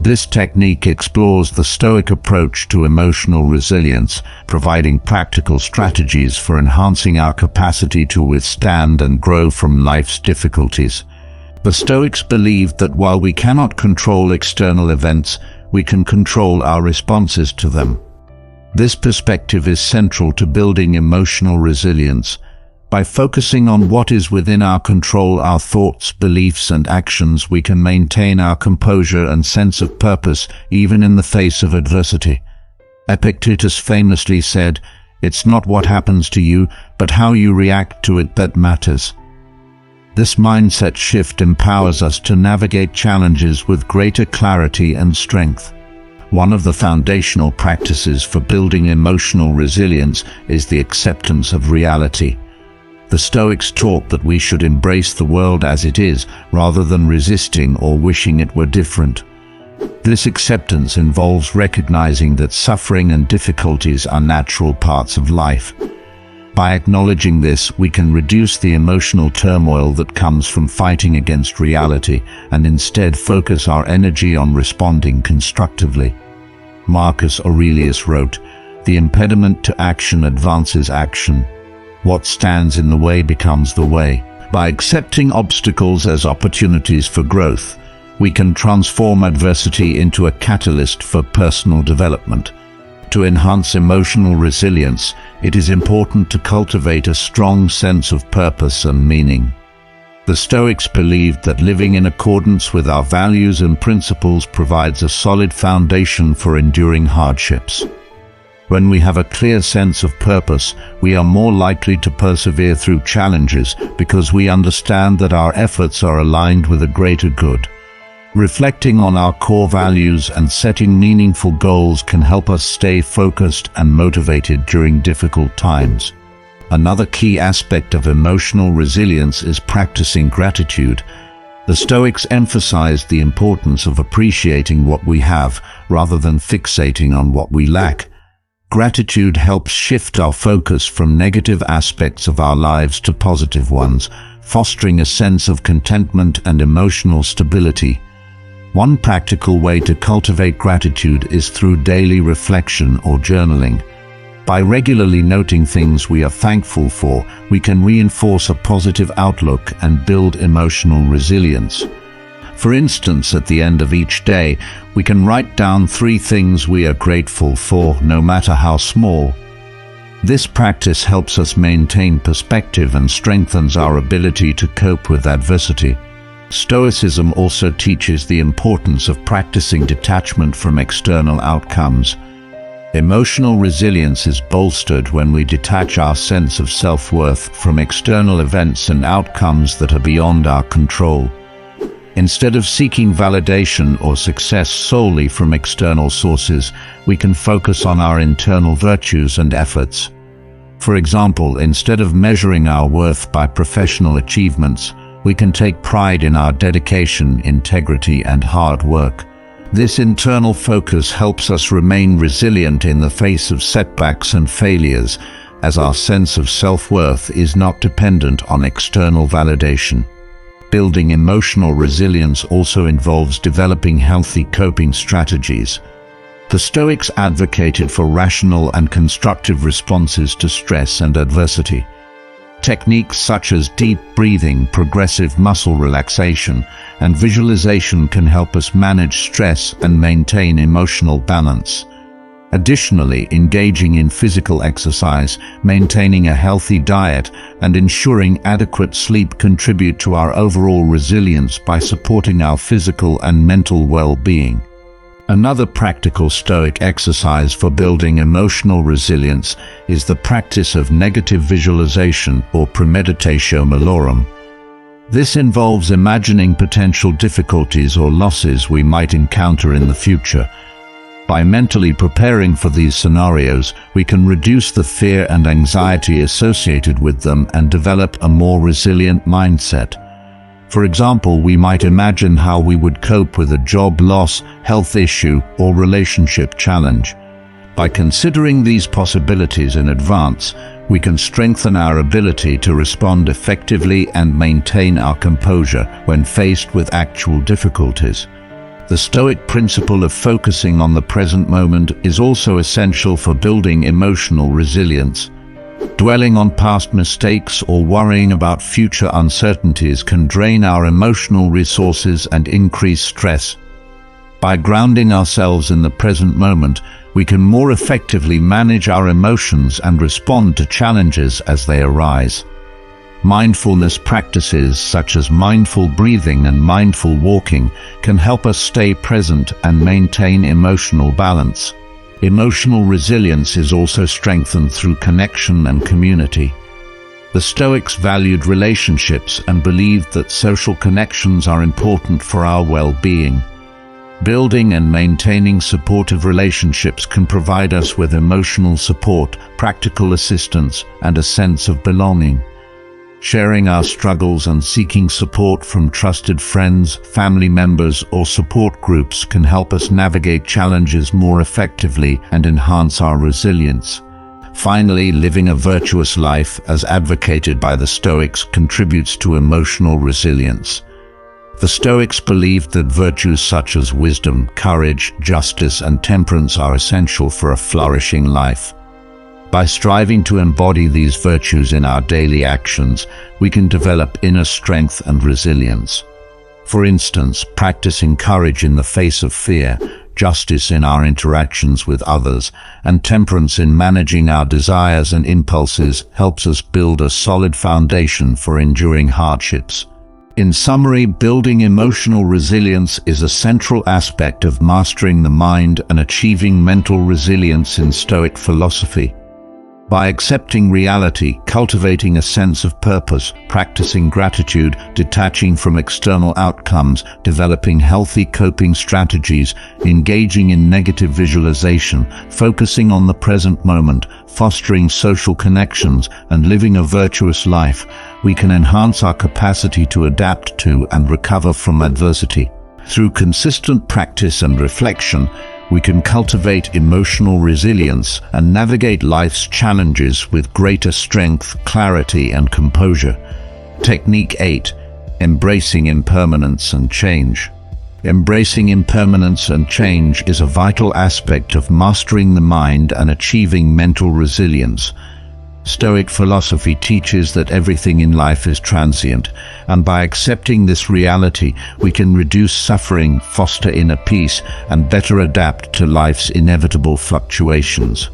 This technique explores the Stoic approach to emotional resilience, providing practical strategies for enhancing our capacity to withstand and grow from life's difficulties. The Stoics believed that while we cannot control external events, we can control our responses to them. This perspective is central to building emotional resilience. By focusing on what is within our control, our thoughts, beliefs, and actions, we can maintain our composure and sense of purpose even in the face of adversity. Epictetus famously said, "It's not what happens to you, but how you react to it that matters." This mindset shift empowers us to navigate challenges with greater clarity and strength. One of the foundational practices for building emotional resilience is the acceptance of reality. The Stoics taught that we should embrace the world as it is, rather than resisting or wishing it were different. This acceptance involves recognizing that suffering and difficulties are natural parts of life. By acknowledging this, we can reduce the emotional turmoil that comes from fighting against reality and instead focus our energy on responding constructively. Marcus Aurelius wrote, "The impediment to action advances action. What stands in the way becomes the way." By accepting obstacles as opportunities for growth, we can transform adversity into a catalyst for personal development. To enhance emotional resilience, it is important to cultivate a strong sense of purpose and meaning. The Stoics believed that living in accordance with our values and principles provides a solid foundation for enduring hardships. When we have a clear sense of purpose, we are more likely to persevere through challenges because we understand that our efforts are aligned with a greater good. Reflecting on our core values and setting meaningful goals can help us stay focused and motivated during difficult times. Another key aspect of emotional resilience is practicing gratitude. The Stoics emphasized the importance of appreciating what we have rather than fixating on what we lack. Gratitude helps shift our focus from negative aspects of our lives to positive ones, fostering a sense of contentment and emotional stability. One practical way to cultivate gratitude is through daily reflection or journaling. By regularly noting things we are thankful for, we can reinforce a positive outlook and build emotional resilience. For instance, at the end of each day, we can write down 3 things we are grateful for, no matter how small. This practice helps us maintain perspective and strengthens our ability to cope with adversity. Stoicism also teaches the importance of practicing detachment from external outcomes. Emotional resilience is bolstered when we detach our sense of self-worth from external events and outcomes that are beyond our control. Instead of seeking validation or success solely from external sources, we can focus on our internal virtues and efforts. For example, instead of measuring our worth by professional achievements, we can take pride in our dedication, integrity, and hard work. This internal focus helps us remain resilient in the face of setbacks and failures, as our sense of self-worth is not dependent on external validation. Building emotional resilience also involves developing healthy coping strategies. The Stoics advocated for rational and constructive responses to stress and adversity. Techniques such as deep breathing, progressive muscle relaxation, and visualization can help us manage stress and maintain emotional balance. Additionally, engaging in physical exercise, maintaining a healthy diet, and ensuring adequate sleep contribute to our overall resilience by supporting our physical and mental well-being. Another practical Stoic exercise for building emotional resilience is the practice of negative visualization, or premeditatio malorum. This involves imagining potential difficulties or losses we might encounter in the future. By mentally preparing for these scenarios, we can reduce the fear and anxiety associated with them and develop a more resilient mindset. For example, we might imagine how we would cope with a job loss, health issue, or relationship challenge. By considering these possibilities in advance, we can strengthen our ability to respond effectively and maintain our composure when faced with actual difficulties. The Stoic principle of focusing on the present moment is also essential for building emotional resilience. Dwelling on past mistakes or worrying about future uncertainties can drain our emotional resources and increase stress. By grounding ourselves in the present moment, we can more effectively manage our emotions and respond to challenges as they arise. Mindfulness practices such as mindful breathing and mindful walking can help us stay present and maintain emotional balance. Emotional resilience is also strengthened through connection and community. The Stoics valued relationships and believed that social connections are important for our well-being. Building and maintaining supportive relationships can provide us with emotional support, practical assistance, and a sense of belonging. Sharing our struggles and seeking support from trusted friends, family members, or support groups can help us navigate challenges more effectively and enhance our resilience. Finally, living a virtuous life, as advocated by the Stoics, contributes to emotional resilience. The Stoics believed that virtues such as wisdom, courage, justice, and temperance are essential for a flourishing life. By striving to embody these virtues in our daily actions, we can develop inner strength and resilience. For instance, practicing courage in the face of fear, justice in our interactions with others, and temperance in managing our desires and impulses helps us build a solid foundation for enduring hardships. In summary, building emotional resilience is a central aspect of mastering the mind and achieving mental resilience in Stoic philosophy. By accepting reality, cultivating a sense of purpose, practicing gratitude, detaching from external outcomes, developing healthy coping strategies, engaging in negative visualization, focusing on the present moment, fostering social connections, and living a virtuous life, we can enhance our capacity to adapt to and recover from adversity. Through consistent practice and reflection, we can cultivate emotional resilience and navigate life's challenges with greater strength, clarity, and composure. Technique 8. Embracing impermanence and change. Embracing impermanence and change is a vital aspect of mastering the mind and achieving mental resilience. Stoic philosophy teaches that everything in life is transient, and by accepting this reality, we can reduce suffering, foster inner peace, and better adapt to life's inevitable fluctuations.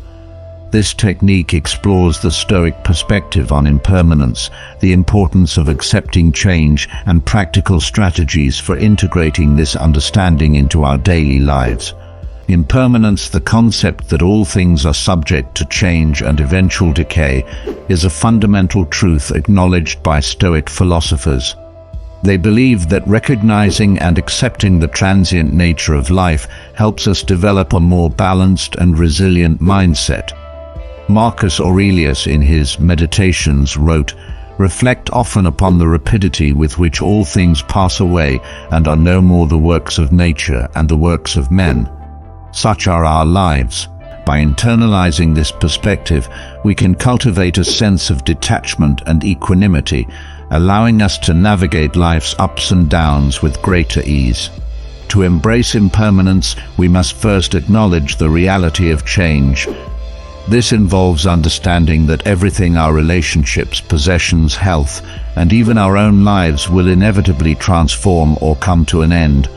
This technique explores the Stoic perspective on impermanence, the importance of accepting change, and practical strategies for integrating this understanding into our daily lives. Impermanence, the concept that all things are subject to change and eventual decay, is a fundamental truth acknowledged by Stoic philosophers. They believe that recognizing and accepting the transient nature of life helps us develop a more balanced and resilient mindset. Marcus Aurelius in his Meditations wrote, "Reflect often upon the rapidity with which all things pass away and are no more the works of nature and the works of men. Such are our lives." By internalizing this perspective, we can cultivate a sense of detachment and equanimity, allowing us to navigate life's ups and downs with greater ease. To embrace impermanence, we must first acknowledge the reality of change. This involves understanding that everything, our relationships, possessions, health, and even our own lives, will inevitably transform or come to an end.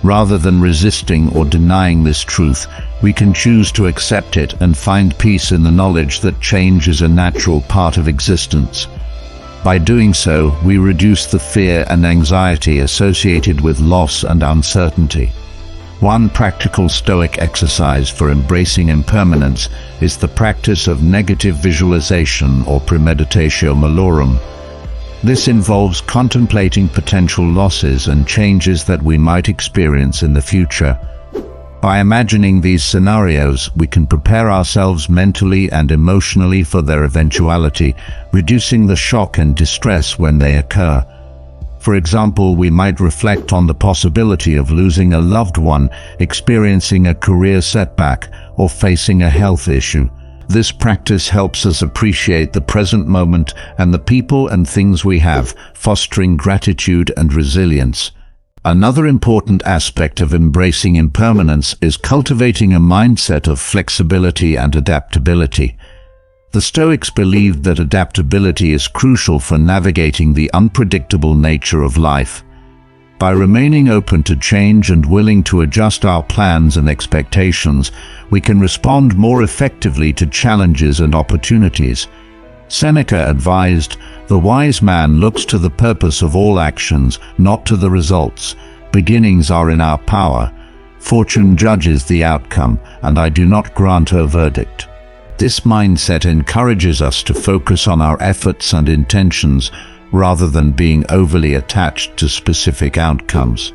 Rather than resisting or denying this truth, we can choose to accept it and find peace in the knowledge that change is a natural part of existence. By doing so, we reduce the fear and anxiety associated with loss and uncertainty. One practical Stoic exercise for embracing impermanence is the practice of negative visualization, or premeditatio malorum. This involves contemplating potential losses and changes that we might experience in the future. By imagining these scenarios, we can prepare ourselves mentally and emotionally for their eventuality, reducing the shock and distress when they occur. For example, we might reflect on the possibility of losing a loved one, experiencing a career setback, or facing a health issue. This practice helps us appreciate the present moment and the people and things we have, fostering gratitude and resilience. Another important aspect of embracing impermanence is cultivating a mindset of flexibility and adaptability. The Stoics believed that adaptability is crucial for navigating the unpredictable nature of life. By remaining open to change and willing to adjust our plans and expectations, we can respond more effectively to challenges and opportunities. Seneca advised, "The wise man looks to the purpose of all actions, not to the results. Beginnings are in our power. Fortune judges the outcome, and I do not grant her verdict." This mindset encourages us to focus on our efforts and intentions, rather than being overly attached to specific outcomes.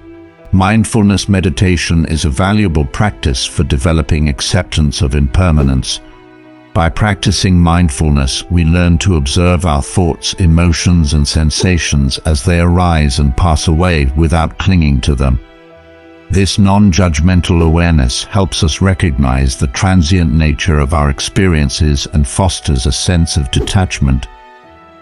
Mindfulness meditation is a valuable practice for developing acceptance of impermanence. By practicing mindfulness, we learn to observe our thoughts, emotions, and sensations as they arise and pass away without clinging to them. This non-judgmental awareness helps us recognize the transient nature of our experiences and fosters a sense of detachment.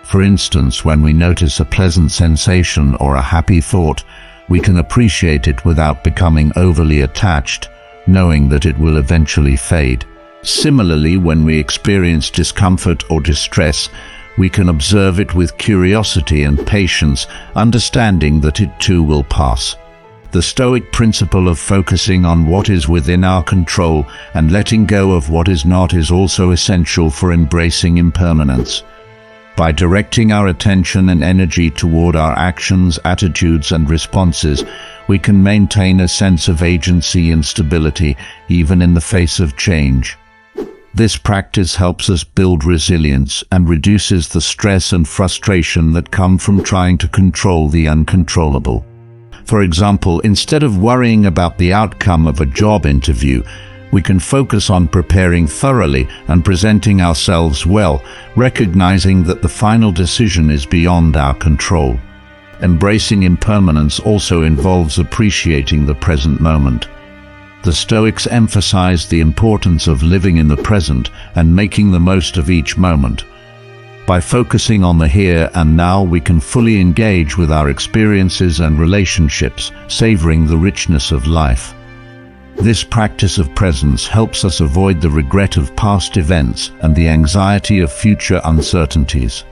For instance, when we notice a pleasant sensation or a happy thought, we can appreciate it without becoming overly attached, knowing that it will eventually fade. Similarly, when we experience discomfort or distress, we can observe it with curiosity and patience, understanding that it too will pass. The Stoic principle of focusing on what is within our control and letting go of what is not is also essential for embracing impermanence. By directing our attention and energy toward our actions, attitudes, and responses, we can maintain a sense of agency and stability, even in the face of change. This practice helps us build resilience and reduces the stress and frustration that come from trying to control the uncontrollable. For example, instead of worrying about the outcome of a job interview, we can focus on preparing thoroughly and presenting ourselves well, recognizing that the final decision is beyond our control. Embracing impermanence also involves appreciating the present moment. The Stoics emphasize the importance of living in the present and making the most of each moment. By focusing on the here and now, we can fully engage with our experiences and relationships, savoring the richness of life. This practice of presence helps us avoid the regret of past events and the anxiety of future uncertainties.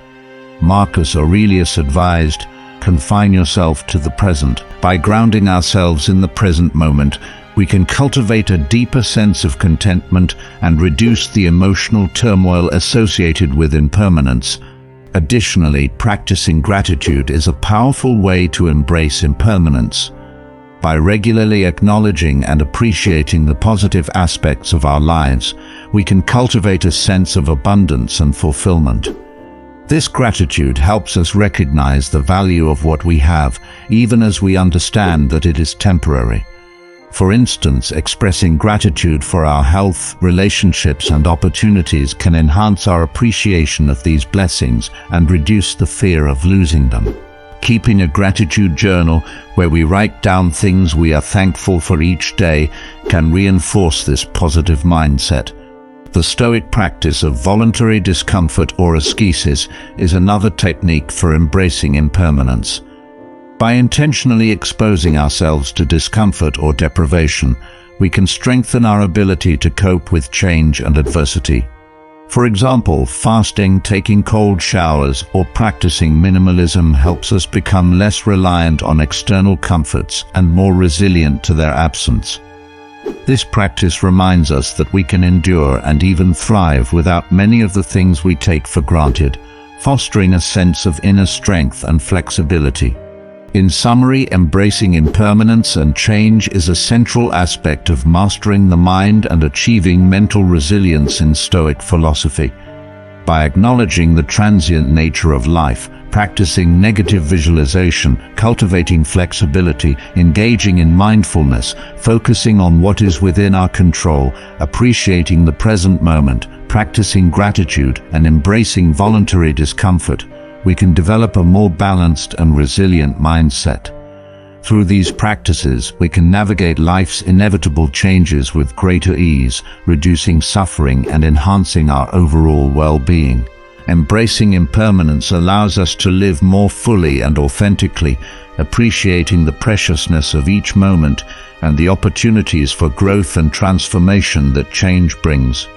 Marcus Aurelius advised, "Confine yourself to the present." By grounding ourselves in the present moment, we can cultivate a deeper sense of contentment and reduce the emotional turmoil associated with impermanence. Additionally, practicing gratitude is a powerful way to embrace impermanence. By regularly acknowledging and appreciating the positive aspects of our lives, we can cultivate a sense of abundance and fulfillment. This gratitude helps us recognize the value of what we have, even as we understand that it is temporary. For instance, expressing gratitude for our health, relationships, and opportunities can enhance our appreciation of these blessings and reduce the fear of losing them. Keeping a gratitude journal where we write down things we are thankful for each day can reinforce this positive mindset. The Stoic practice of voluntary discomfort or ascesis is another technique for embracing impermanence. By intentionally exposing ourselves to discomfort or deprivation, we can strengthen our ability to cope with change and adversity. For example, fasting, taking cold showers, or practicing minimalism helps us become less reliant on external comforts and more resilient to their absence. This practice reminds us that we can endure and even thrive without many of the things we take for granted, fostering a sense of inner strength and flexibility. In summary, embracing impermanence and change is a central aspect of mastering the mind and achieving mental resilience in Stoic philosophy. By acknowledging the transient nature of life, practicing negative visualization, cultivating flexibility, engaging in mindfulness, focusing on what is within our control, appreciating the present moment, practicing gratitude, and embracing voluntary discomfort, we can develop a more balanced and resilient mindset. Through these practices, we can navigate life's inevitable changes with greater ease, reducing suffering and enhancing our overall well-being. Embracing impermanence allows us to live more fully and authentically, appreciating the preciousness of each moment and the opportunities for growth and transformation that change brings.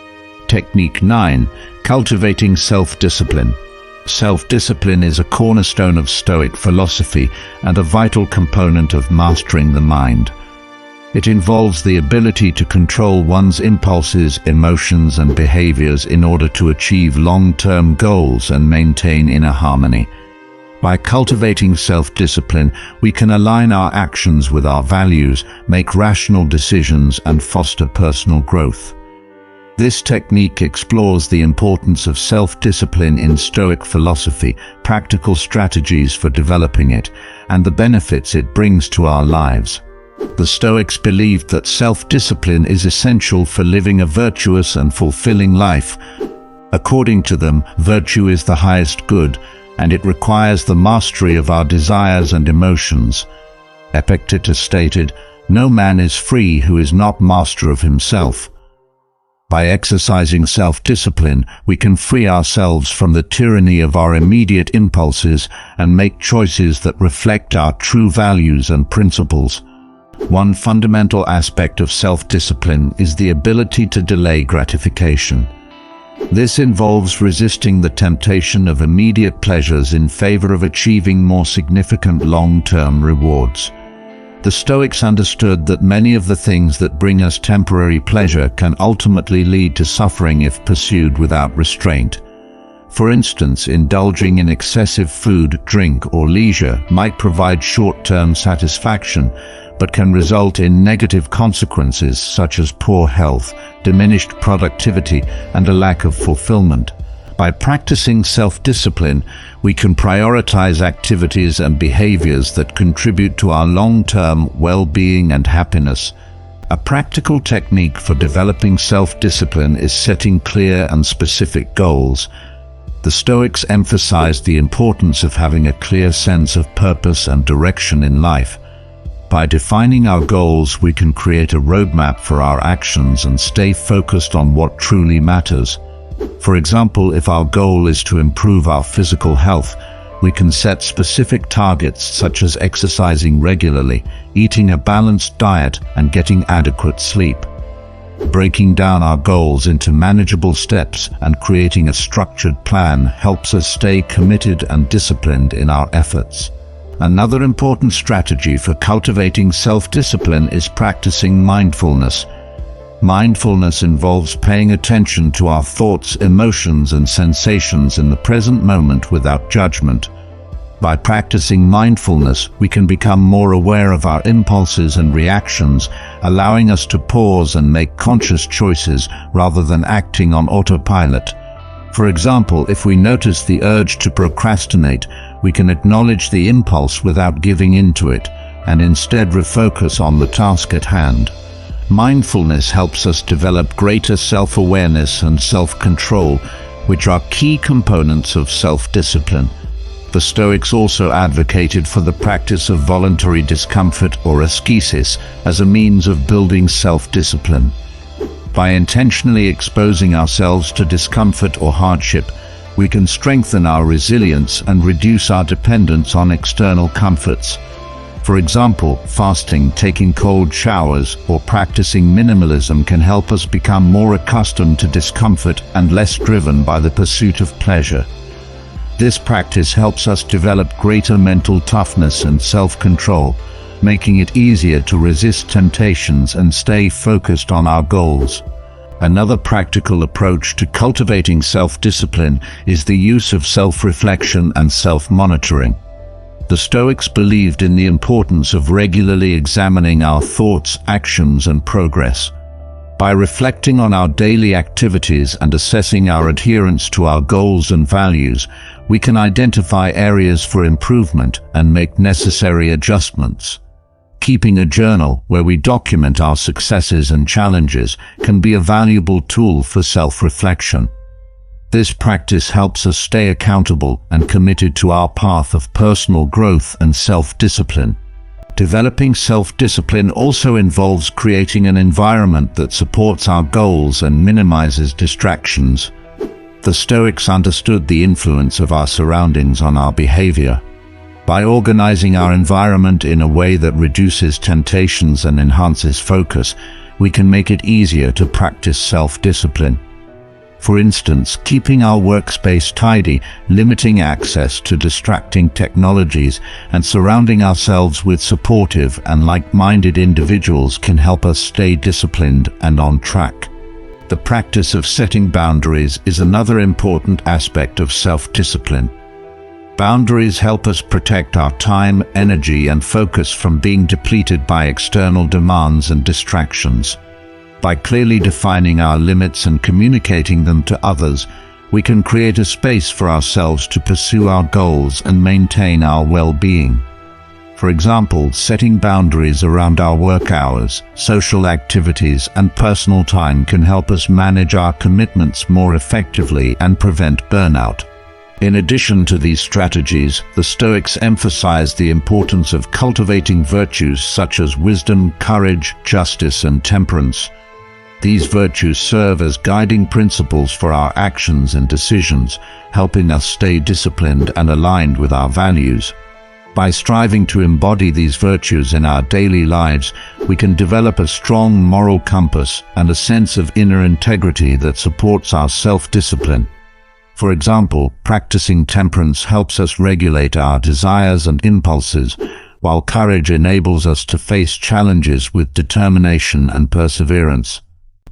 Technique 9. Cultivating self-discipline. Self-discipline is a cornerstone of Stoic philosophy and a vital component of mastering the mind. It involves the ability to control one's impulses, emotions, and behaviors in order to achieve long-term goals and maintain inner harmony. By cultivating self-discipline, we can align our actions with our values, make rational decisions, and foster personal growth. This technique explores the importance of self-discipline in Stoic philosophy, practical strategies for developing it, and the benefits it brings to our lives. The Stoics believed that self-discipline is essential for living a virtuous and fulfilling life. According to them, virtue is the highest good, and it requires the mastery of our desires and emotions. Epictetus stated, "No man is free who is not master of himself." By exercising self-discipline, we can free ourselves from the tyranny of our immediate impulses and make choices that reflect our true values and principles. One fundamental aspect of self-discipline is the ability to delay gratification. This involves resisting the temptation of immediate pleasures in favor of achieving more significant long-term rewards. The Stoics understood that many of the things that bring us temporary pleasure can ultimately lead to suffering if pursued without restraint. For instance, indulging in excessive food, drink, or leisure might provide short-term satisfaction, but can result in negative consequences such as poor health, diminished productivity, and a lack of fulfillment. By practicing self-discipline, we can prioritize activities and behaviors that contribute to our long-term well-being and happiness. A practical technique for developing self-discipline is setting clear and specific goals. The Stoics emphasized the importance of having a clear sense of purpose and direction in life. By defining our goals, we can create a roadmap for our actions and stay focused on what truly matters. For example, if our goal is to improve our physical health, we can set specific targets such as exercising regularly, eating a balanced diet, and getting adequate sleep. Breaking down our goals into manageable steps and creating a structured plan helps us stay committed and disciplined in our efforts. Another important strategy for cultivating self-discipline is practicing mindfulness. Mindfulness involves paying attention to our thoughts, emotions, and sensations in the present moment without judgment. By practicing mindfulness, we can become more aware of our impulses and reactions, allowing us to pause and make conscious choices rather than acting on autopilot. For example, if we notice the urge to procrastinate, we can acknowledge the impulse without giving in to it, and instead refocus on the task at hand. Mindfulness helps us develop greater self-awareness and self-control, which are key components of self-discipline. The Stoics also advocated for the practice of voluntary discomfort or ascesis as a means of building self-discipline. By intentionally exposing ourselves to discomfort or hardship, we can strengthen our resilience and reduce our dependence on external comforts. For example, fasting, taking cold showers, or practicing minimalism can help us become more accustomed to discomfort and less driven by the pursuit of pleasure. This practice helps us develop greater mental toughness and self-control, making it easier to resist temptations and stay focused on our goals. Another practical approach to cultivating self-discipline is the use of self-reflection and self-monitoring. The Stoics believed in the importance of regularly examining our thoughts, actions, and progress. By reflecting on our daily activities and assessing our adherence to our goals and values, we can identify areas for improvement and make necessary adjustments. Keeping a journal where we document our successes and challenges can be a valuable tool for self-reflection. This practice helps us stay accountable and committed to our path of personal growth and self-discipline. Developing self-discipline also involves creating an environment that supports our goals and minimizes distractions. The Stoics understood the influence of our surroundings on our behavior. By organizing our environment in a way that reduces temptations and enhances focus, we can make it easier to practice self-discipline. For instance, keeping our workspace tidy, limiting access to distracting technologies, and surrounding ourselves with supportive and like-minded individuals can help us stay disciplined and on track. The practice of setting boundaries is another important aspect of self-discipline. Boundaries help us protect our time, energy, and focus from being depleted by external demands and distractions. By clearly defining our limits and communicating them to others, we can create a space for ourselves to pursue our goals and maintain our well-being. For example, setting boundaries around our work hours, social activities, and personal time can help us manage our commitments more effectively and prevent burnout. In addition to these strategies, the Stoics emphasized the importance of cultivating virtues such as wisdom, courage, justice, and temperance. These virtues serve as guiding principles for our actions and decisions, helping us stay disciplined and aligned with our values. By striving to embody these virtues in our daily lives, we can develop a strong moral compass and a sense of inner integrity that supports our self-discipline. For example, practicing temperance helps us regulate our desires and impulses, while courage enables us to face challenges with determination and perseverance.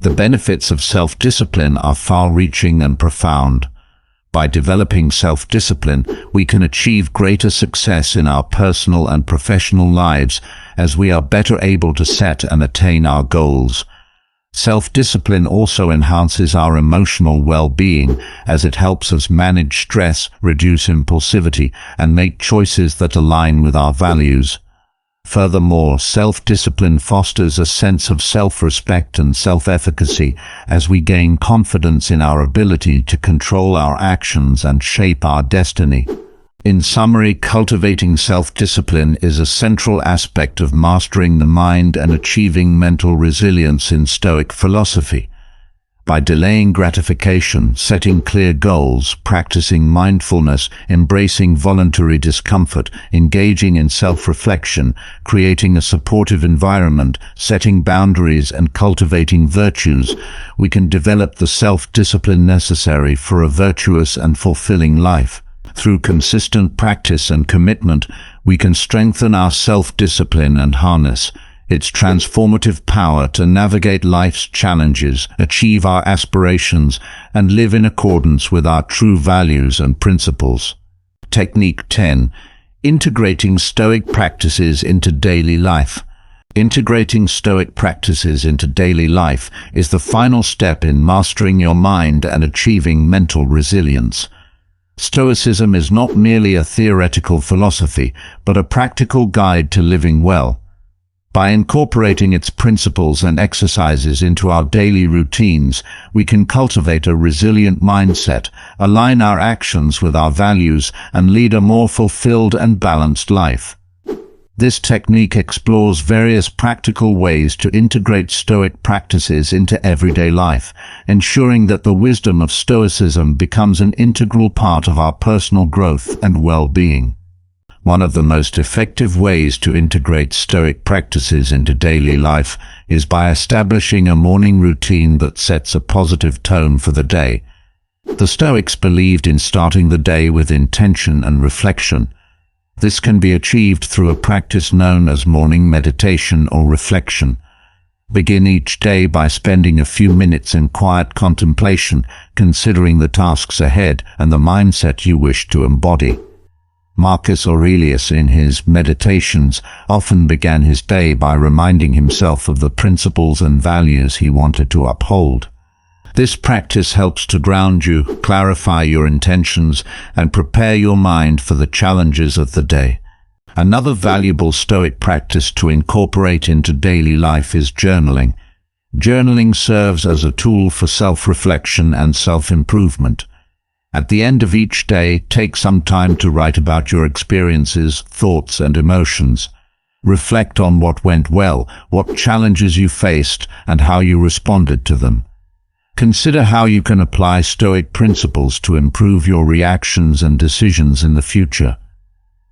The benefits of self-discipline are far-reaching and profound. By developing self-discipline, we can achieve greater success in our personal and professional lives as we are better able to set and attain our goals. Self-discipline also enhances our emotional well-being as it helps us manage stress, reduce impulsivity, and make choices that align with our values. Furthermore, self-discipline fosters a sense of self-respect and self-efficacy as we gain confidence in our ability to control our actions and shape our destiny. In summary, cultivating self-discipline is a central aspect of mastering the mind and achieving mental resilience in Stoic philosophy. By delaying gratification, setting clear goals, practicing mindfulness, embracing voluntary discomfort, engaging in self-reflection, creating a supportive environment, setting boundaries, and cultivating virtues, we can develop the self-discipline necessary for a virtuous and fulfilling life. Through consistent practice and commitment, we can strengthen our self-discipline and harness its transformative power to navigate life's challenges, achieve our aspirations, and live in accordance with our true values and principles. Technique 10. Integrating Stoic practices into daily life. Integrating Stoic practices into daily life is the final step in mastering your mind and achieving mental resilience. Stoicism is not merely a theoretical philosophy, but a practical guide to living well. By incorporating its principles and exercises into our daily routines, we can cultivate a resilient mindset, align our actions with our values, and lead a more fulfilled and balanced life. This technique explores various practical ways to integrate Stoic practices into everyday life, ensuring that the wisdom of Stoicism becomes an integral part of our personal growth and well-being. One of the most effective ways to integrate Stoic practices into daily life is by establishing a morning routine that sets a positive tone for the day. The Stoics believed in starting the day with intention and reflection. This can be achieved through a practice known as morning meditation or reflection. Begin each day by spending a few minutes in quiet contemplation, considering the tasks ahead and the mindset you wish to embody. Marcus Aurelius, in his Meditations, often began his day by reminding himself of the principles and values he wanted to uphold. This practice helps to ground you, clarify your intentions, and prepare your mind for the challenges of the day. Another valuable Stoic practice to incorporate into daily life is journaling. Journaling serves as a tool for self-reflection and self-improvement. At the end of each day, take some time to write about your experiences, thoughts, and emotions. Reflect on what went well, what challenges you faced, and how you responded to them. Consider how you can apply Stoic principles to improve your reactions and decisions in the future.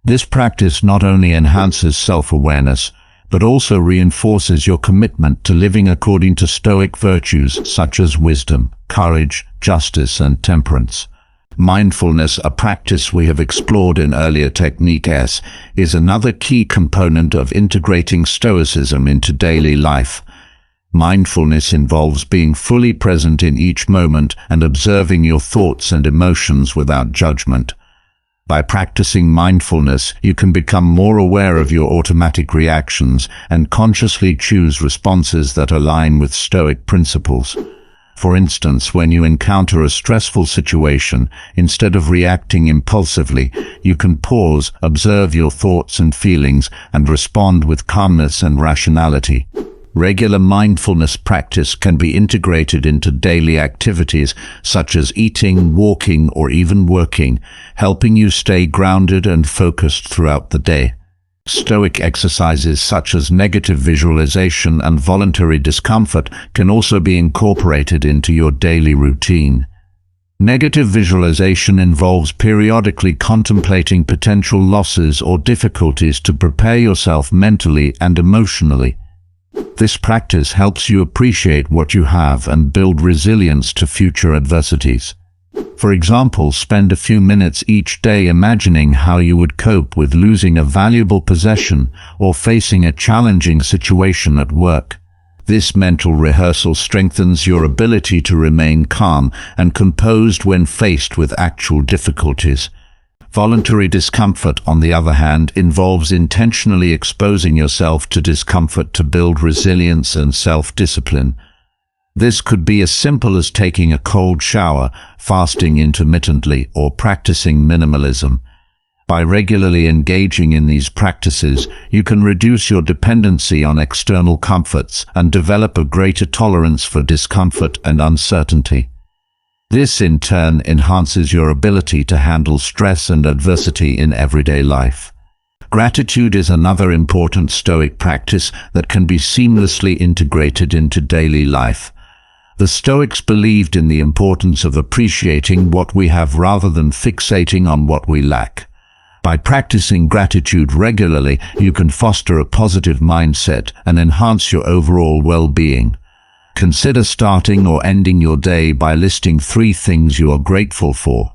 This practice not only enhances self-awareness, but also reinforces your commitment to living according to Stoic virtues such as wisdom, courage, justice, and temperance. Mindfulness, a practice we have explored in earlier techniques, is another key component of integrating Stoicism into daily life. Mindfulness involves being fully present in each moment and observing your thoughts and emotions without judgment. By practicing mindfulness, you can become more aware of your automatic reactions and consciously choose responses that align with Stoic principles. For instance, when you encounter a stressful situation, instead of reacting impulsively, you can pause, observe your thoughts and feelings, and respond with calmness and rationality. Regular mindfulness practice can be integrated into daily activities such as eating, walking, or even working, helping you stay grounded and focused throughout the day. Stoic exercises such as negative visualization and voluntary discomfort can also be incorporated into your daily routine. Negative visualization involves periodically contemplating potential losses or difficulties to prepare yourself mentally and emotionally. This practice helps you appreciate what you have and build resilience to future adversities. For example, spend a few minutes each day imagining how you would cope with losing a valuable possession or facing a challenging situation at work. This mental rehearsal strengthens your ability to remain calm and composed when faced with actual difficulties. Voluntary discomfort, on the other hand, involves intentionally exposing yourself to discomfort to build resilience and self-discipline. This could be as simple as taking a cold shower, fasting intermittently, or practicing minimalism. By regularly engaging in these practices, you can reduce your dependency on external comforts and develop a greater tolerance for discomfort and uncertainty. This, in turn, enhances your ability to handle stress and adversity in everyday life. Gratitude is another important Stoic practice that can be seamlessly integrated into daily life. The Stoics believed in the importance of appreciating what we have rather than fixating on what we lack. By practicing gratitude regularly, you can foster a positive mindset and enhance your overall well-being. Consider starting or ending your day by listing 3 things you are grateful for.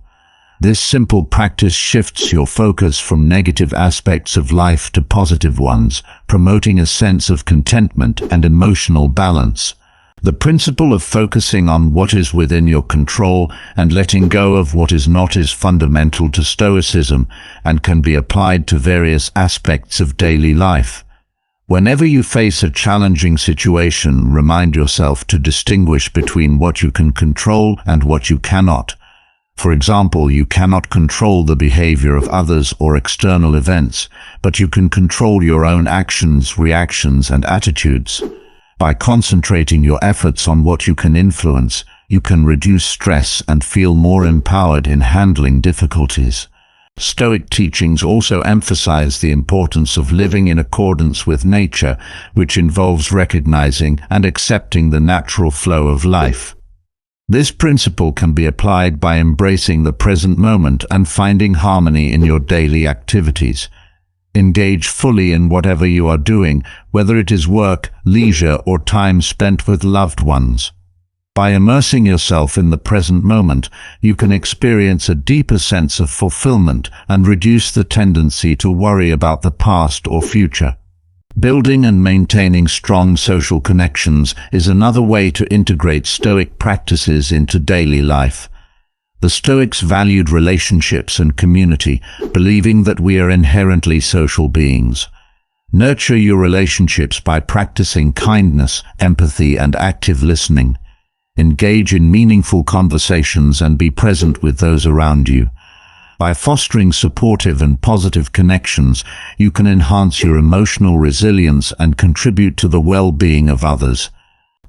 This simple practice shifts your focus from negative aspects of life to positive ones, promoting a sense of contentment and emotional balance. The principle of focusing on what is within your control and letting go of what is not is fundamental to Stoicism and can be applied to various aspects of daily life. Whenever you face a challenging situation, remind yourself to distinguish between what you can control and what you cannot. For example, you cannot control the behavior of others or external events, but you can control your own actions, reactions, and attitudes. By concentrating your efforts on what you can influence, you can reduce stress and feel more empowered in handling difficulties. Stoic teachings also emphasize the importance of living in accordance with nature, which involves recognizing and accepting the natural flow of life. This principle can be applied by embracing the present moment and finding harmony in your daily activities. Engage fully in whatever you are doing, whether it is work, leisure, or time spent with loved ones. By immersing yourself in the present moment, you can experience a deeper sense of fulfillment and reduce the tendency to worry about the past or future. Building and maintaining strong social connections is another way to integrate Stoic practices into daily life. The Stoics valued relationships and community, believing that we are inherently social beings. Nurture your relationships by practicing kindness, empathy, and active listening. Engage in meaningful conversations and be present with those around you. By fostering supportive and positive connections, you can enhance your emotional resilience and contribute to the well-being of others.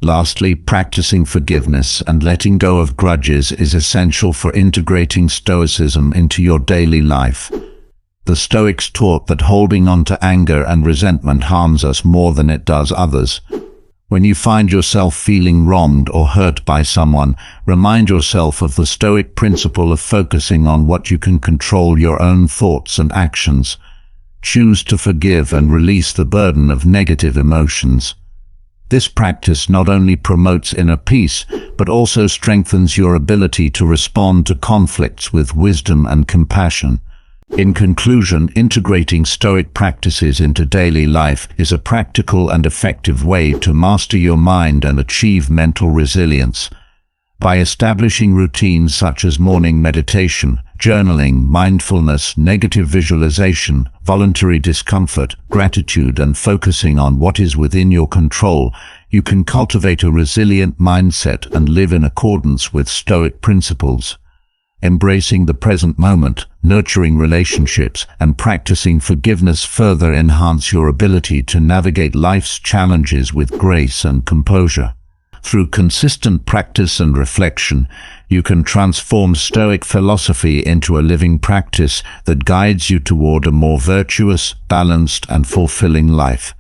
Lastly, practicing forgiveness and letting go of grudges is essential for integrating Stoicism into your daily life. The Stoics taught that holding on to anger and resentment harms us more than it does others. When you find yourself feeling wronged or hurt by someone, remind yourself of the Stoic principle of focusing on what you can control: your own thoughts and actions. Choose to forgive and release the burden of negative emotions. This practice not only promotes inner peace, but also strengthens your ability to respond to conflicts with wisdom and compassion. In conclusion, integrating Stoic practices into daily life is a practical and effective way to master your mind and achieve mental resilience. By establishing routines such as morning meditation, journaling, mindfulness, negative visualization, voluntary discomfort, gratitude, and focusing on what is within your control, you can cultivate a resilient mindset and live in accordance with Stoic principles. Embracing the present moment, nurturing relationships, and practicing forgiveness further enhance your ability to navigate life's challenges with grace and composure. Through consistent practice and reflection, you can transform Stoic philosophy into a living practice that guides you toward a more virtuous, balanced, and fulfilling life.